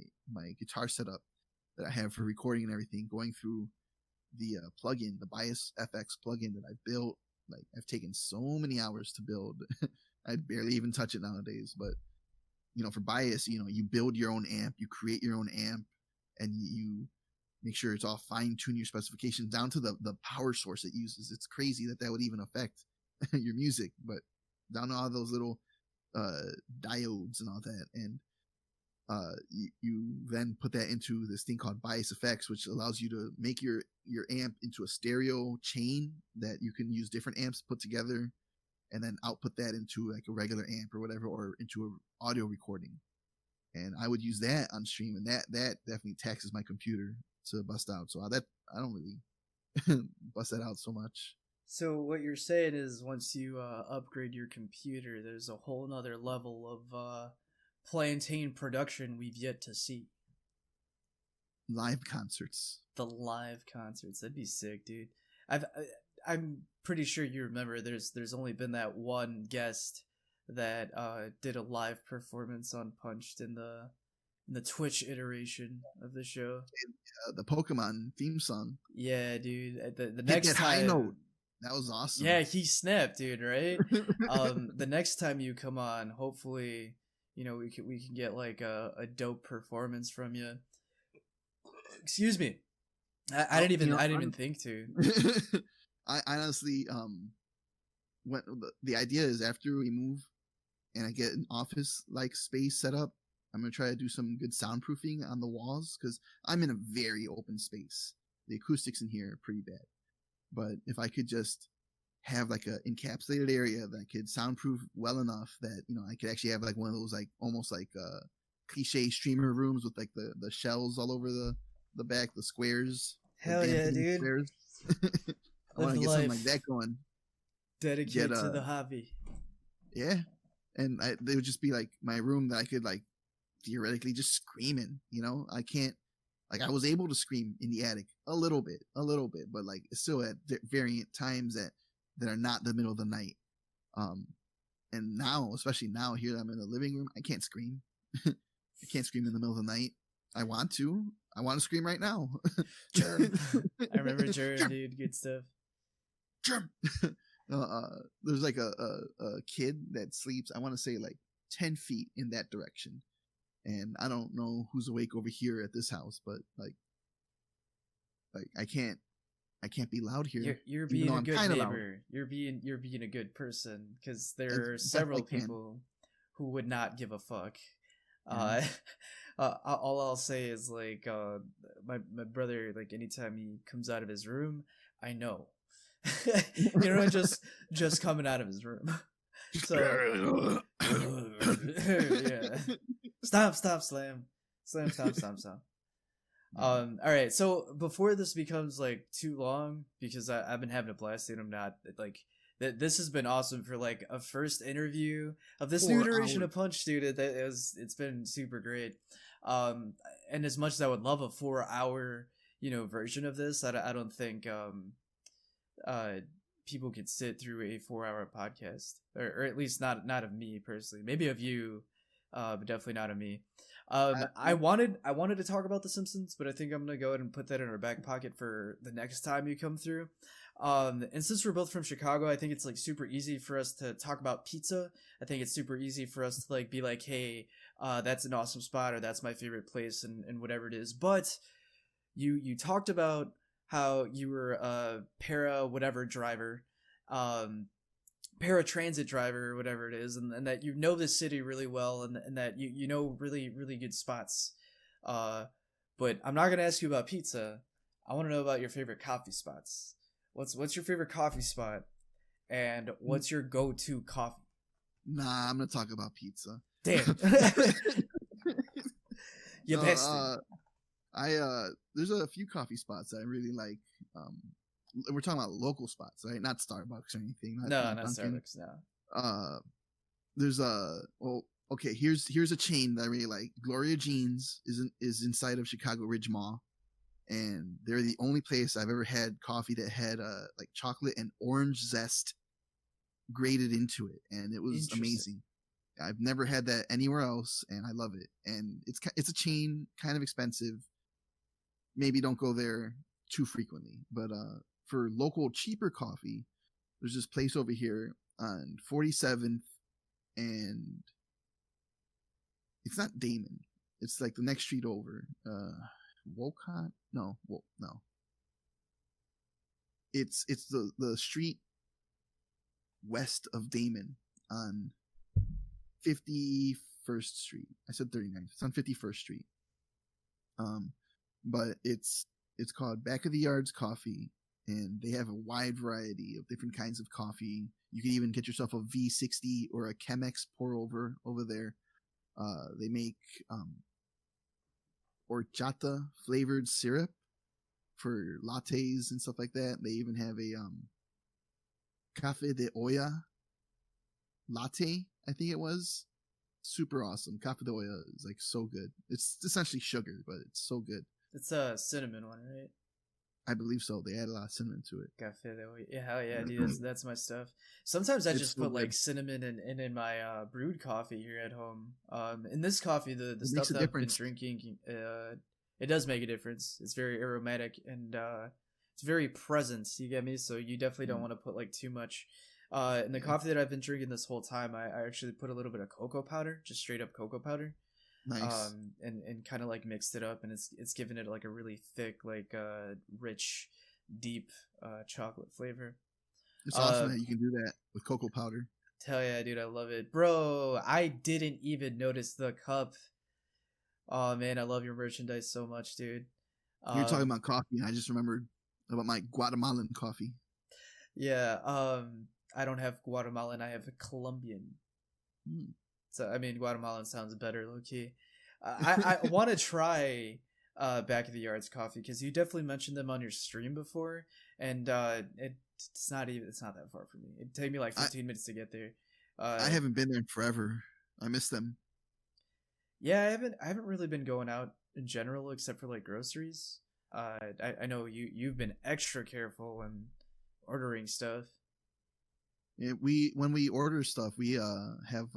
guitar setup that I have for recording and everything going through the plugin, the Bias FX plugin that I built. Like I've taken so many hours to build. I barely even touch it nowadays, but for Bias, you build your own amp, you create your own amp, and you make sure it's all fine-tune your specifications down to the power source it uses. It's crazy that would even affect your music, but down to all those little diodes and all that. And you then put that into this thing called Bias Effects, which allows you to make your amp into a stereo chain that you can use different amps put together, and then output that into like a regular amp or whatever, or into an audio recording. And I would use that on stream, and that definitely taxes my computer to bust out. So I don't really bust that out so much. So what you're saying is, once you upgrade your computer, there's a whole nother level of plantain production we've yet to see. Live concerts. The live concerts, that'd be sick, dude. I'm pretty sure you remember there's only been that one guest that did a live performance on Punched in the Twitch iteration of the show. The Pokemon theme song. Yeah, dude. The next that time, high note. That was awesome. Yeah, he snapped, dude. Right. The next time you come on, hopefully, we can get like a dope performance from you. Excuse me. I didn't even think to. I honestly, when the idea is, after we move and I get an office like space set up, I'm gonna try to do some good soundproofing on the walls, because I'm in a very open space. The acoustics in here are pretty bad, but if I could just have like a encapsulated area that could soundproof well enough that I could actually have like one of those like almost like cliche streamer rooms with like the shells all over the back, the squares. Hell yeah, dude. Squares. I want to get something like that going. Dedicated to the hobby. Yeah. And they would just be like my room that I could like theoretically just scream in. I can't, like, I was able to scream in the attic a little bit, but like still at variant times that are not the middle of the night. And now, especially now here that I'm in the living room, I can't scream. I can't scream in the middle of the night. I want to scream right now. Germ. I remember Germ, dude. Good stuff. Germ. There's like a kid that sleeps, I want to say like 10 feet in that direction. And I don't know who's awake over here at this house, but like I can't be loud here. You're being a good neighbor. You're being a good person, because there are several people who would not give a fuck. Yeah. All I'll say is like my brother, like anytime he comes out of his room, I know. just coming out of his room. So yeah. Stop, slam, stop. All right, so before this becomes like too long, because I've been having a blast and I'm not like this has been awesome for like a first interview of this new iteration of Punch, dude. It's been super great. Um, and as much as I would love a 4 hour, version of this, I don't think uh people could sit through a 4 hour podcast, or at least not of me personally. Maybe of you, but definitely not of me. I wanted to talk about The Simpsons, but I think I'm gonna go ahead and put that in our back pocket for the next time you come through. And since we're both from Chicago, I think it's like super easy for us to talk about pizza. I think it's super easy for us to like be like, hey, that's an awesome spot, or that's my favorite place, and whatever it is. But you talked about how you were a para whatever driver, um, paratransit driver or whatever it is, and that you know the city really well, and that you know really really good spots. Uh, but I'm not gonna ask you about pizza. I want to know about your favorite coffee spots. What's your favorite coffee spot, and what's your go-to coffee? Nah, I'm gonna talk about pizza. Damn. You bastard. There's a few coffee spots that I really like. We're talking about local spots, right? Not Starbucks or anything. Not Starbucks. No. There's okay. Here's a chain that I really like. Gloria Jeans is inside of Chicago Ridge Mall, and they're the only place I've ever had coffee that had like chocolate and orange zest grated into it, and it was amazing. I've never had that anywhere else, and I love it. And it's a chain, kind of expensive. Maybe don't go there too frequently, but for local cheaper coffee, there's this place over here on 47th, and it's not Damon. It's like the next street over. Wolcott? No. It's the street west of Damon on 51st Street. I said 39th. It's on 51st Street. But it's called Back of the Yards Coffee, and they have a wide variety of different kinds of coffee. You can even get yourself a V60 or a Chemex pour over there. They make horchata flavored syrup for lattes and stuff like that. They even have a cafe de olla latte, I think it was. Super awesome. Cafe de olla is like so good. It's essentially sugar, but it's so good. It's a cinnamon one, right? I believe so. They add a lot of cinnamon to it. Cafe de olla. Yeah, hell yeah, dude. That's my stuff. Sometimes I just put like cinnamon in my brewed coffee here at home. In this coffee, the stuff that I've been drinking, it does make a difference. It's very aromatic and it's very present. You get me? So you definitely don't want to put like too much. In the coffee that I've been drinking this whole time, I actually put a little bit of cocoa powder, just straight up cocoa powder. Nice. And kind of like mixed it up, and it's given it like a really thick, like rich, deep chocolate flavor. It's awesome that you can do that with cocoa powder. Hell yeah, dude, I love it, bro. I didn't even notice the cup. Oh man, I love your merchandise so much, dude. You're talking about coffee, and I just remembered about my Guatemalan coffee. Yeah. I don't have Guatemalan. I have Colombian. So I mean, Guatemalan sounds better, low key. I want to try Back of the Yards coffee, because you definitely mentioned them on your stream before, and it's not that far from me. It'd take me like 15 minutes to get there. I haven't been there in forever. I miss them. Yeah, I haven't really been going out in general, except for like groceries. I know you've been extra careful when ordering stuff. Yeah, when we order stuff, we have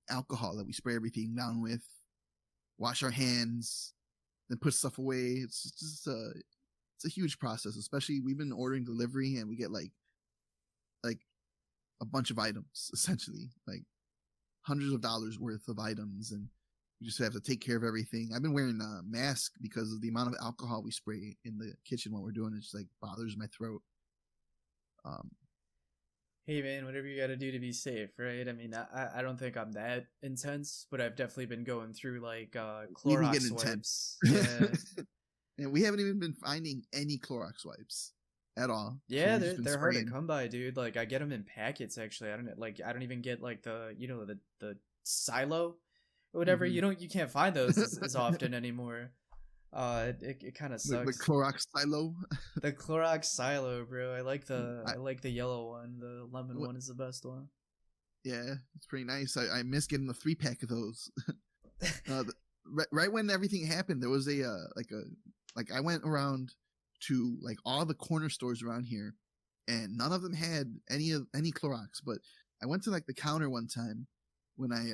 alcohol that we spray everything down with, wash our hands, then put stuff away. It's just it's a huge process. Especially we've been ordering delivery, and we get like a bunch of items, essentially like hundreds of dollars worth of items, and we just have to take care of everything. I've been wearing a mask because of the amount of alcohol we spray in the kitchen while we're doing it. Just like bothers my throat. Hey man, whatever you gotta do to be safe, right? I mean, I don't think I'm that intense, but I've definitely been going through like Clorox wipes. Yeah. And we haven't even been finding any Clorox wipes at all. Yeah, so they're hard to come by, dude. Like I get them in packets. Actually, I don't even get like the the silo or whatever. Mm-hmm. You can't find those as often anymore. It kind of sucks. The Clorox silo. The Clorox silo, bro. I like the yellow one. The lemon one is the best one. Yeah, it's pretty nice. I miss getting the 3-pack of those. right when everything happened, there was like I went around to like all the corner stores around here, and none of them had any Clorox. But I went to like the counter one time when I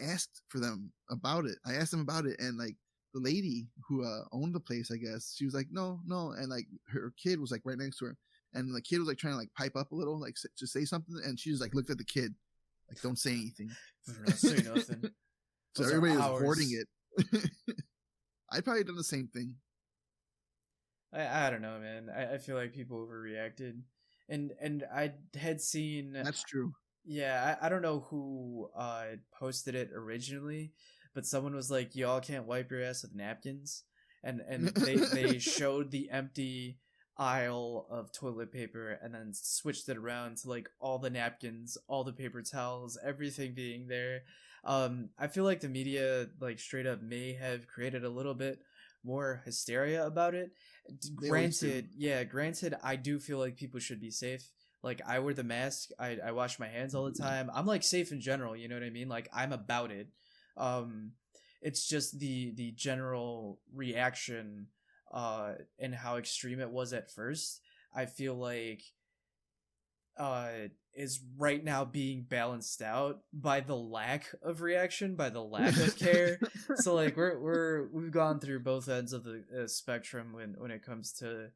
asked for them about it. I asked them about it, and like the lady who owned the place, I guess, she was like, no, and like her kid was like right next to her, and the kid was like trying to like pipe up a little, like to say something, and she just like looked at the kid, like don't say anything. Don't say nothing. So everybody was hoarding it. I'd probably done the same thing. I don't know, man. I feel like people overreacted, and I had seen. That's true. Yeah, I don't know who posted it originally, but someone was like, "Y'all can't wipe your ass with napkins," and they showed the empty aisle of toilet paper and then switched it around to like all the napkins, all the paper towels, everything being there. I feel like the media like straight up may have created a little bit more hysteria about it. Granted, I do feel like people should be safe. Like I wear the mask, I wash my hands all the time. I'm like safe in general, you know what I mean? Like I'm about it. It's just the general reaction and how extreme it was at first. I feel like is right now being balanced out by the lack of reaction, by the lack of care. So like we've gone through both ends of the spectrum when it comes to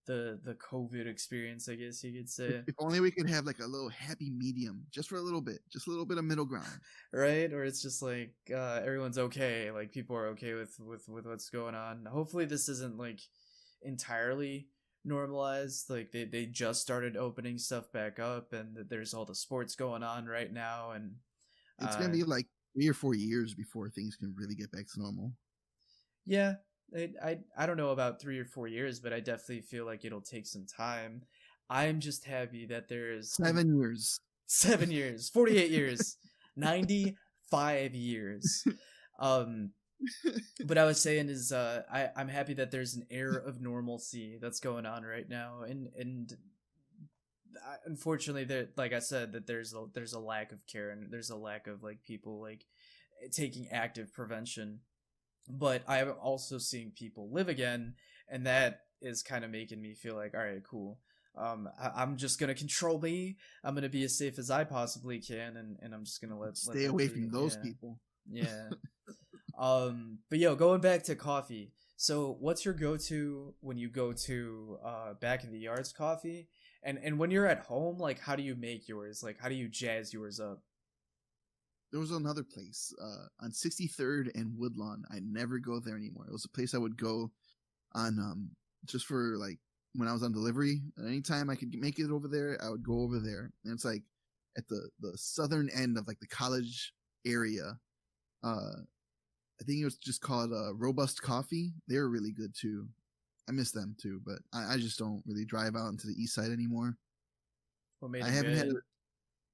the COVID experience, I guess you could say. If only we could have like a little happy medium, just for a little bit of middle ground, right? Or it's just like everyone's okay, like people are okay with what's going on. Hopefully this isn't like entirely normalized. Like they just started opening stuff back up, and there's all the sports going on right now, and it's gonna be like 3 or 4 years before things can really get back to normal. Yeah, I don't know about 3 or 4 years, but I definitely feel like it'll take some time. I'm just happy that there's 7 years, 7 years, 48 years, 95 years. But I was saying is I'm happy that there's an air of normalcy that's going on right now, and unfortunately there, like I said, that there's a lack of care, and there's a lack of like people like taking active prevention. But I'm also seeing people live again, and that is kind of making me feel like, all right, cool. I'm just gonna control me. I'm gonna be as safe as I possibly can, and I'm just gonna stay away from those people. Yeah. But yo, going back to coffee. So what's your go-to when you go to back in the yards coffee? And when you're at home, like how do you make yours? Like how do you jazz yours up? There was another place on 63rd and Woodlawn. I never go there anymore. It was a place I would go on just for like when I was on delivery. Anytime I could make it over there, I would go over there. And it's like at the southern end of like the college area. I think it was just called Robust Coffee. They were really good too. I miss them too, but I just don't really drive out into the east side anymore. What made I it haven't good?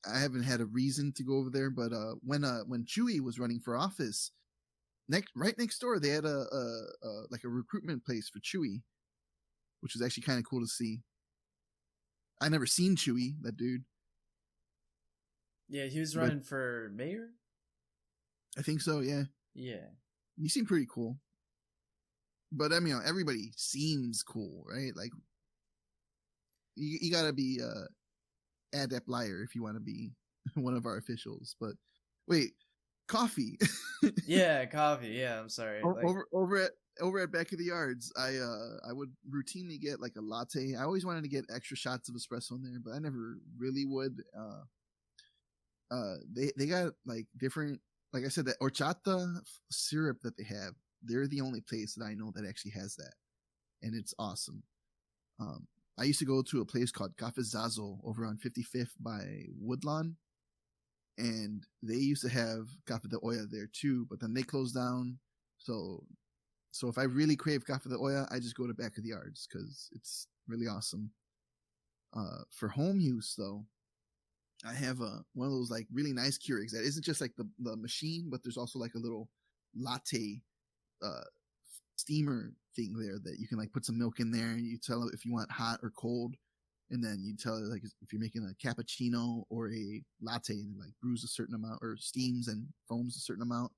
had had a reason to go over there, but when Chewy was running for office, right next door they had a like a recruitment place for Chewy, which was actually kind of cool to see. I never seen Chewy, that dude. Yeah, he was running for mayor? I think so, yeah. Yeah. You seem pretty cool. But I mean, everybody seems cool, right? Like you gotta be adept liar if you want to be one of our officials. But wait, coffee. Yeah, coffee. Yeah, I'm sorry. Over at Back of the Yards, I would routinely get like a latte. I always wanted to get extra shots of espresso in there, but I never really would. They got like different, like I said, that horchata syrup that they have. They're the only place that I know that actually has that, and it's awesome. I used to go to a place called Cafezazo over on 55th by Woodlawn, and they used to have Café de Olla there too, but then they closed down. So if I really crave Café de Olla, I just go to Back of the Yards because it's really awesome. For home use though, I have one of those like really nice Keurigs that isn't just like the machine, but there's also like a little latte steamer thing there that you can like put some milk in there, and you tell it if you want hot or cold, and then you tell it like if you're making a cappuccino or a latte, and it like brews a certain amount or steams and foams a certain amount.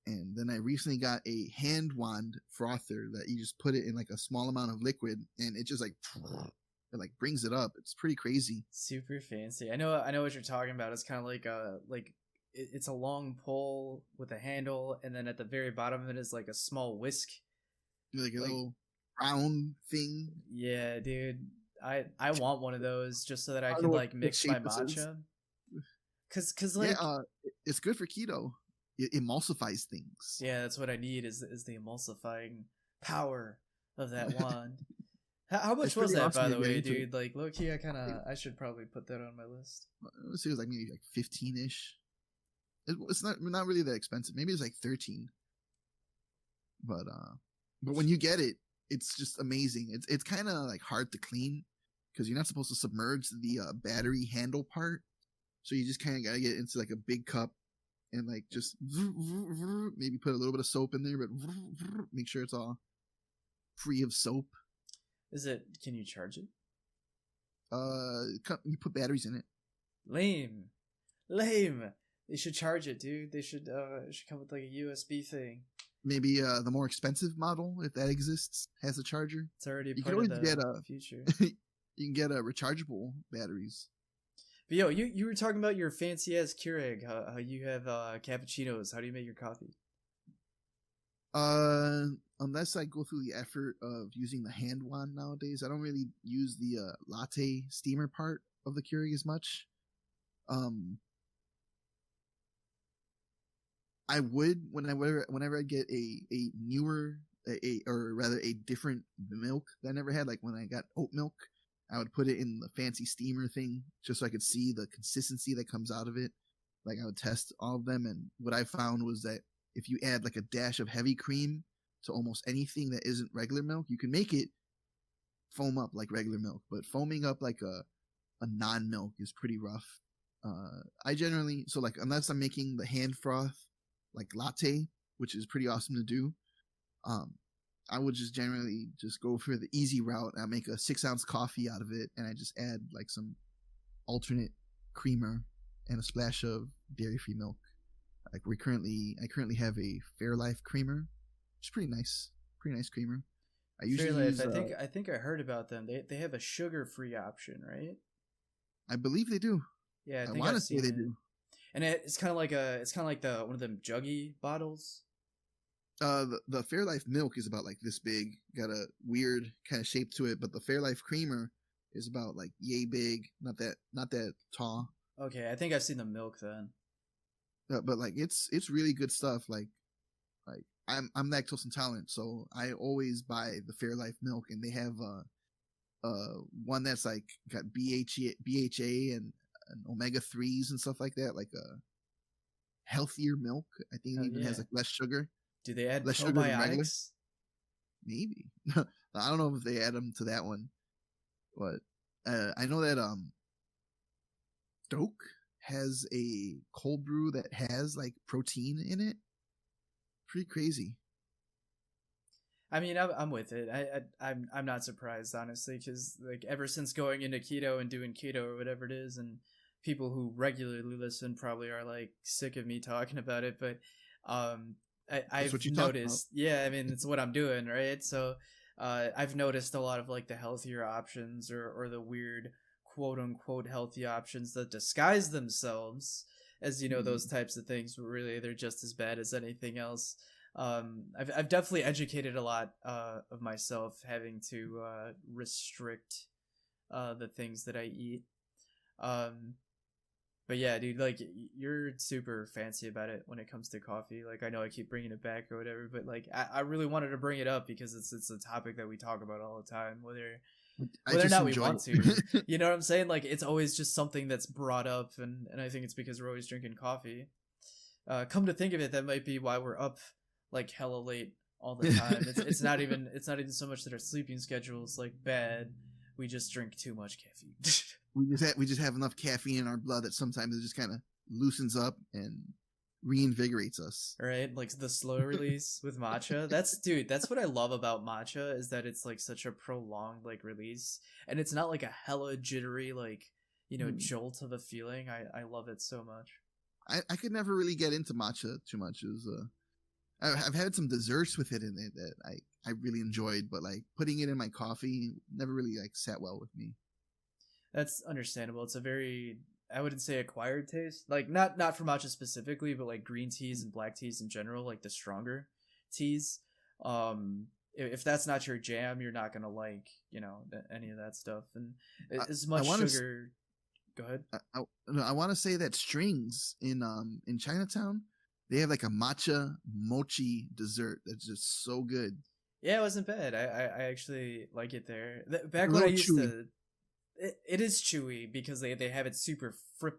And then I recently got a hand wand frother that you just put it in like a small amount of liquid, and it just like it like brings it up. It's pretty crazy. Super fancy. I know what you're talking about. It's kind of like it's a long pole with a handle, and then at the very bottom of it is like a small whisk, Like a little round thing. Yeah, dude. I want one of those just so that I can like mix my matcha. Cause like it's good for keto. It emulsifies things. Yeah, that's what I need is the emulsifying power of that wand. How much was that, by the way, dude? Like, low key, I should probably put that on my list. Let's see, it was like maybe like 15-ish. It's not really that expensive. Maybe it's like 13. But when you get it, it's just amazing. It's kind of like hard to clean because you're not supposed to submerge the battery handle part. So you just kind of gotta get into like a big cup and like just maybe put a little bit of soap in there, but make sure it's all free of soap. Can you charge it? You put batteries in it. Lame. They should charge it, dude. They should come with like a USB thing. Maybe the more expensive model, if that exists, has a charger. It's already part of the future. You can get rechargeable batteries. But yo, you were talking about your fancy ass Keurig. How you have cappuccinos. How do you make your coffee? Unless I go through the effort of using the hand wand nowadays, I don't really use the latte steamer part of the Keurig as much. I would whenever I get a newer or rather a different milk that I never had, like when I got oat milk, I would put it in the fancy steamer thing just so I could see the consistency that comes out of it. Like I would test all of them, and what I found was that if you add like a dash of heavy cream to almost anything that isn't regular milk, you can make it foam up like regular milk, but foaming up like a non-milk is pretty rough. I generally, so like unless I'm making the hand froth like latte, which is pretty awesome to do, I would just generally just go for the easy route. I make a 6-ounce coffee out of it, and I just add like some alternate creamer and a splash of dairy-free milk. Like I currently have a Fairlife creamer, which is pretty nice creamer. I usually use, I think I heard about them. They have a sugar-free option, right? I believe they do. Yeah, I want to say they do. And it's kind of like the one of them juggy bottles. The Fairlife milk is about like this big, got a weird kind of shape to it, but the Fairlife creamer is about like yay big, not that tall. Okay, I think I've seen the milk then. But like it's really good stuff. Like I'm lactose intolerant, so I always buy the Fairlife milk, and they have one that's like got BHA and omega-3s and stuff like that, like a healthier milk. I think it even has like less sugar. Do they add less probiotics? Sugar than regular? Maybe. I don't know if they add them to that one, but I know that Stoke has a cold brew that has like protein in it. Pretty crazy. I mean, I'm with it. I'm not surprised, honestly, because like ever since going into keto and doing keto or whatever it is, and people who regularly listen probably are like sick of me talking about it, but I've noticed. Yeah, I mean, it's what I'm doing, right? So I've noticed a lot of like the healthier options or the weird quote unquote healthy options that disguise themselves as, you know, those types of things, but really they're just as bad as anything else. I've definitely educated a lot of myself having to restrict the things that I eat. But yeah, dude, like you're super fancy about it when it comes to coffee. Like I know I keep bringing it back or whatever, but like I really wanted to bring it up because it's a topic that we talk about all the time, whether or not we want to. You know what I'm saying? Like it's always just something that's brought up, and I think it's because we're always drinking coffee. Come to think of it, that might be why we're up like hella late all the time. It's not even so much that our sleeping schedule is like bad. We just drink too much caffeine. we just have enough caffeine in our blood that sometimes it just kind of loosens up and reinvigorates us. Right? Like the slow release with matcha. That's what I love about matcha, is that it's like such a prolonged like release, and it's not like a hella jittery like, you know, jolt of a feeling. I love it so much. I could never really get into matcha too much. It was I've had some desserts with it in it that I really enjoyed, but like putting it in my coffee never really like sat well with me. That's understandable. It's a very, I wouldn't say acquired taste. Like not for matcha specifically, but like green teas and black teas in general, like the stronger teas. If that's not your jam, you're not gonna like, any of that stuff. And as much sugar. Go ahead. I want to say that Strings in Chinatown, they have like a matcha mochi dessert that's just so good. Yeah, it wasn't bad. I actually like it there. Back when I used chewy. To, it is chewy because they have it super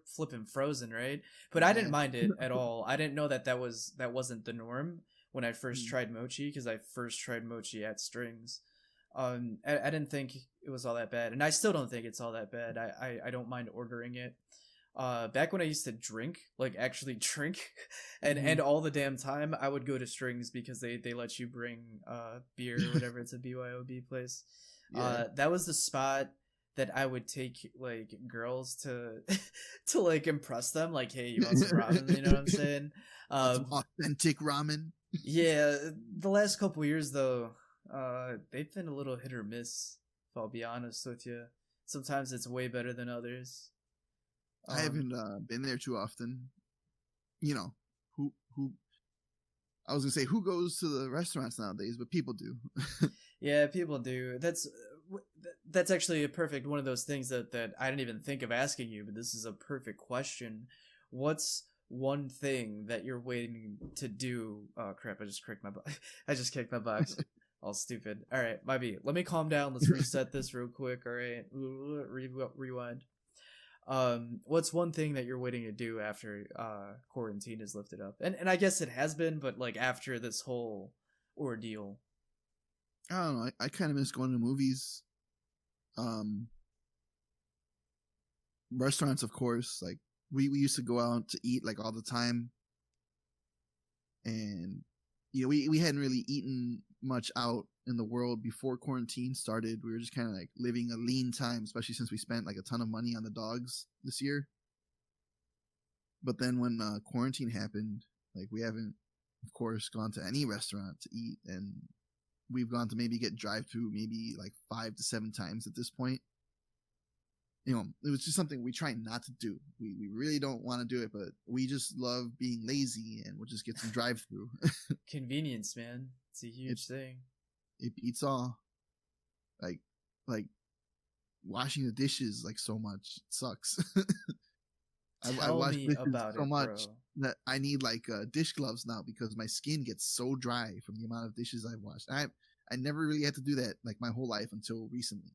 flippin' frozen, right? But I didn't mind it at all. I didn't know that wasn't the norm when I first tried mochi, because I first tried mochi at Strings. I didn't think it was all that bad, and I still don't think it's all that bad. I don't mind ordering it. Back when I used to drink, like actually drink, and all the damn time, I would go to Strings because they let you bring beer or whatever. It's a BYOB place. Yeah. That was the spot that I would take like girls to to like impress them. Like, hey, you want some ramen? You know what I'm saying? Some authentic ramen. Yeah, the last couple of years though, they've been a little hit or miss, if I'll be honest with you. Sometimes it's way better than others. I haven't been there too often. You know, who I was gonna say who goes to the restaurants nowadays, but people do. Yeah, people do. That's actually a perfect one of those things that I didn't even think of asking you, but this is a perfect question. What's one thing that you're waiting to do? Oh crap! I just kicked my box. All stupid. All right, let me calm down. Let's reset this real quick. All right, rewind. What's one thing that you're waiting to do after quarantine is lifted up? And I guess it has been, but like after this whole ordeal. I don't know. I kind of miss going to movies. Restaurants, of course. Like we used to go out to eat like all the time, and we hadn't really eaten much out in the world before quarantine started. We were just kind of like living a lean time, especially since we spent like a ton of money on the dogs this year. But then when quarantine happened, like we haven't, of course, gone to any restaurant to eat, and we've gone to maybe get drive-through maybe like 5 to 7 times at this point. It was just something we try not to do. We really don't want to do it, but we just love being lazy, and we'll just get some drive-through. Convenience, man. It's a huge thing. It beats all. Like washing the dishes like so much. It sucks. I wash dishes so much, bro, that I need like dish gloves now because my skin gets so dry from the amount of dishes I've washed. I never really had to do that like my whole life until recently.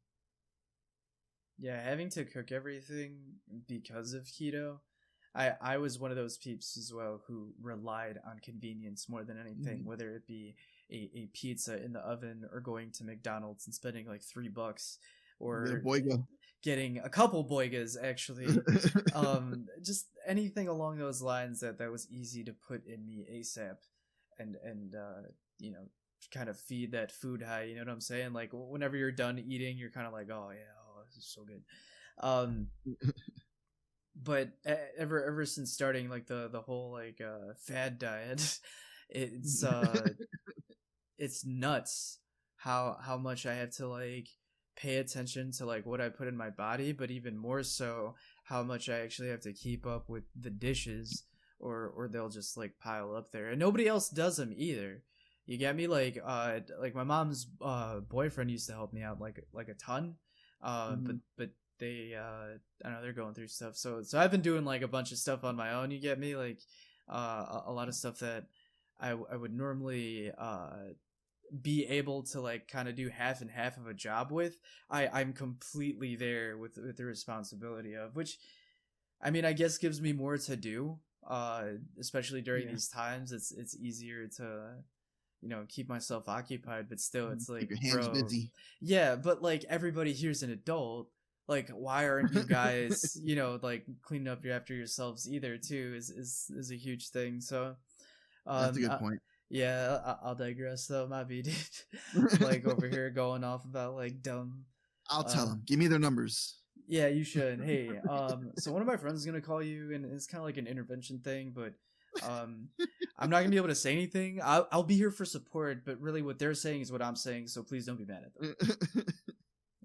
Yeah, having to cook everything because of keto, I was one of those peeps as well who relied on convenience more than anything, whether it be a pizza in the oven or going to McDonald's and spending like $3 or getting a couple boigas actually. Just anything along those lines that was easy to put in me ASAP and kind of feed that food high, you know what I'm saying? Like whenever you're done eating, you're kind of like, oh yeah, this is so good. But ever since starting like the whole like fad diet, it's it's nuts how much I have to like pay attention to like what I put in my body, but even more so how much I actually have to keep up with the dishes or they'll just like pile up there, and nobody else does them either. You get me? Like my mom's boyfriend used to help me out like a ton. But they I don't know, they're going through stuff, so I've been doing like a bunch of stuff on my own, you get me, like a lot of stuff that I would normally be able to like kind of do half and half of a job with. I'm completely there with the responsibility of, which I mean I guess gives me more to do, especially during these times. It's easier to keep myself occupied, but still it's like, keep your hands busy. Yeah, but like everybody here's an adult. Like, why aren't you guys, like cleaning up after yourselves either too is a huge thing. So that's a good point. Yeah, I'll digress though. My B, dude. Like over here going off about like dumb. I'll tell them. Give me their numbers. Yeah, you should. Hey, so one of my friends is gonna call you, and it's kind of like an intervention thing, but I'm not gonna be able to say anything. I'll be here for support, but really what they're saying is what I'm saying, so please don't be mad at them.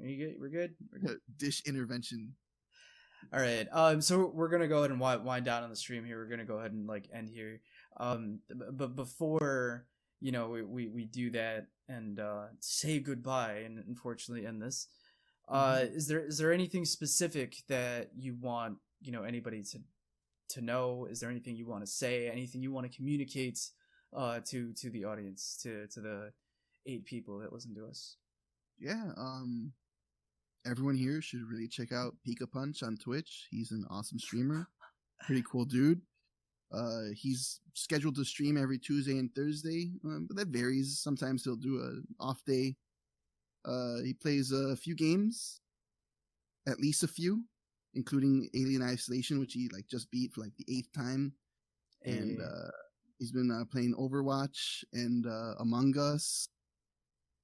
Are you good? We're good? Dish intervention. All right. So we're gonna go ahead and wind down on the stream here. We're gonna go ahead and like end here. But before we do that and say goodbye and unfortunately end this, is there anything specific that you want anybody to know? Is there anything you want to say? Anything you want to communicate to the audience, to the 8 people that listen to us? Yeah. Everyone here should really check out Pika Punch on Twitch. He's an awesome streamer. Pretty cool dude. He's scheduled to stream every Tuesday and Thursday, but that varies. Sometimes he'll do an off day. He plays a few games, at least a few, including Alien Isolation, which he just beat for the 8th time. And he's been playing Overwatch and Among Us,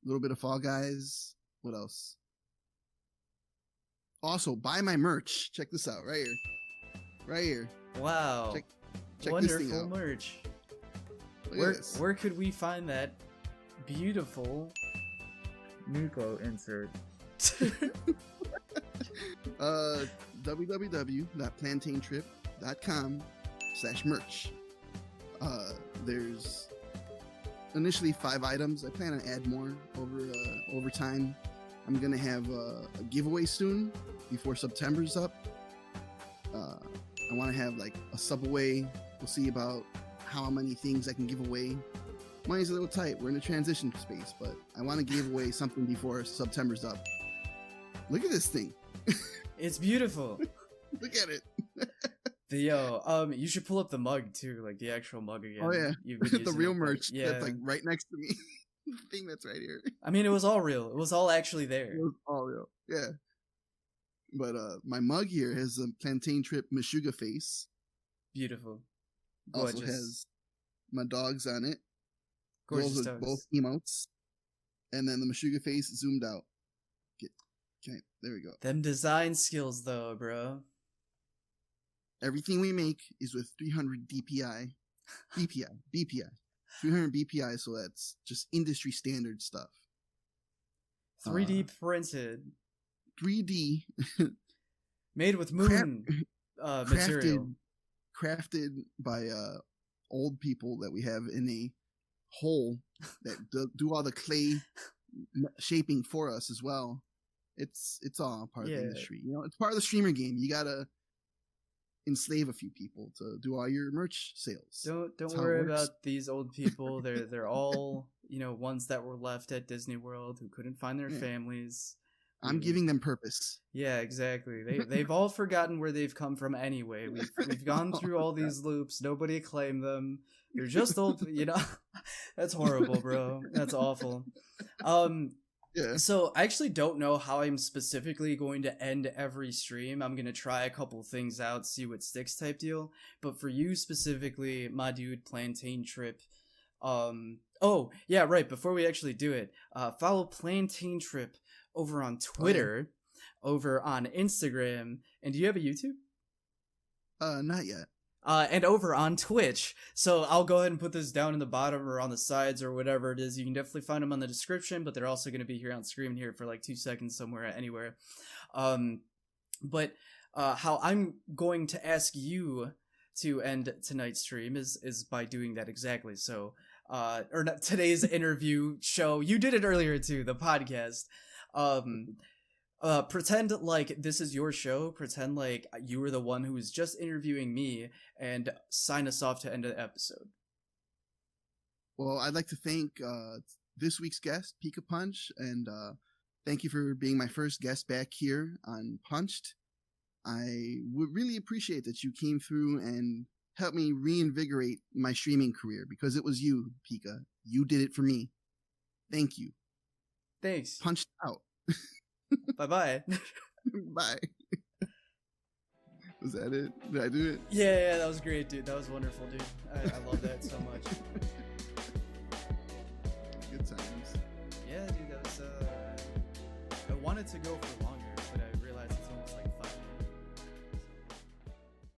a little bit of Fall Guys. What else? Also, buy my merch. Check this out right here. Wow. Check wonderful this thing out. Merch. Where could we find that beautiful Nico insert? www.plantaintrip.com/merch. There's initially 5 items. I plan on add more over time. I'm gonna have a giveaway soon before September's up. I want to have a subaway. We'll see about how many things I can give away. Money's a little tight. We're in a transition space, but I want to give away something before September's up. Look at this thing. It's beautiful. Look at it. You should pull up the mug too, the actual mug again. Oh yeah, the real merch. Yeah, that's right next to me. The thing that's right here. I mean, it was all real. It was all actually there. It was all real. Yeah. But my mug here has a Plantaintrip Meshuggah face. Beautiful. Gorgeous. Also has my dogs on it. Gorgeous Those are dogs. both emotes. And then the Meshuggah face zoomed out. Okay, there we go. Them design skills though, bro. Everything we make is with 300 DPI. BPI. 300 BPI, so that's just industry standard stuff. 3D printed. 3D. Made with moon material. Crafted by old people that we have in a hole that do all the clay shaping for us as well. It's all part of the industry. It's part of the streamer game. You gotta enslave a few people to do all your merch sales. Don't worry about these old people. They're all ones that were left at Disney World who couldn't find their families. I'm giving them purpose. Yeah, exactly. They've all forgotten where they've come from anyway. We've gone through all these loops. Nobody claimed them. They're just old. That's horrible, bro. That's awful. Yeah. So I actually don't know how I'm specifically going to end every stream. I'm going to try a couple things out, see what sticks type deal. But for you specifically, my dude, Plantaintrip. Oh, yeah, right. Before we actually do it, follow Plantaintrip over on Twitter, over on Instagram. And do you have a YouTube? Not yet. And over on Twitch. So I'll go ahead and put this down in the bottom or on the sides or whatever it is. You can definitely find them on the description, but they're also going to be here on screen here for 2 seconds somewhere anywhere. But how I'm going to ask you to end tonight's stream is by doing that exactly. So, or not, today's interview show. You did it earlier too, the podcast. Pretend like this is your show. Pretend like you were the one who was just interviewing me, and sign us off to end the episode. Well, I'd like to thank this week's guest, Pika Punch, and thank you for being my first guest back here on Punched. I would really appreciate that you came through and helped me reinvigorate my streaming career, because it was you, Pika. You did it for me. Thank you. Thanks. Punched out. Bye-bye. Bye. Was that it? Did I do it? Yeah, that was great, dude. That was wonderful, dude. I love that so much. Good times. Yeah, dude, that was, I wanted to go for long.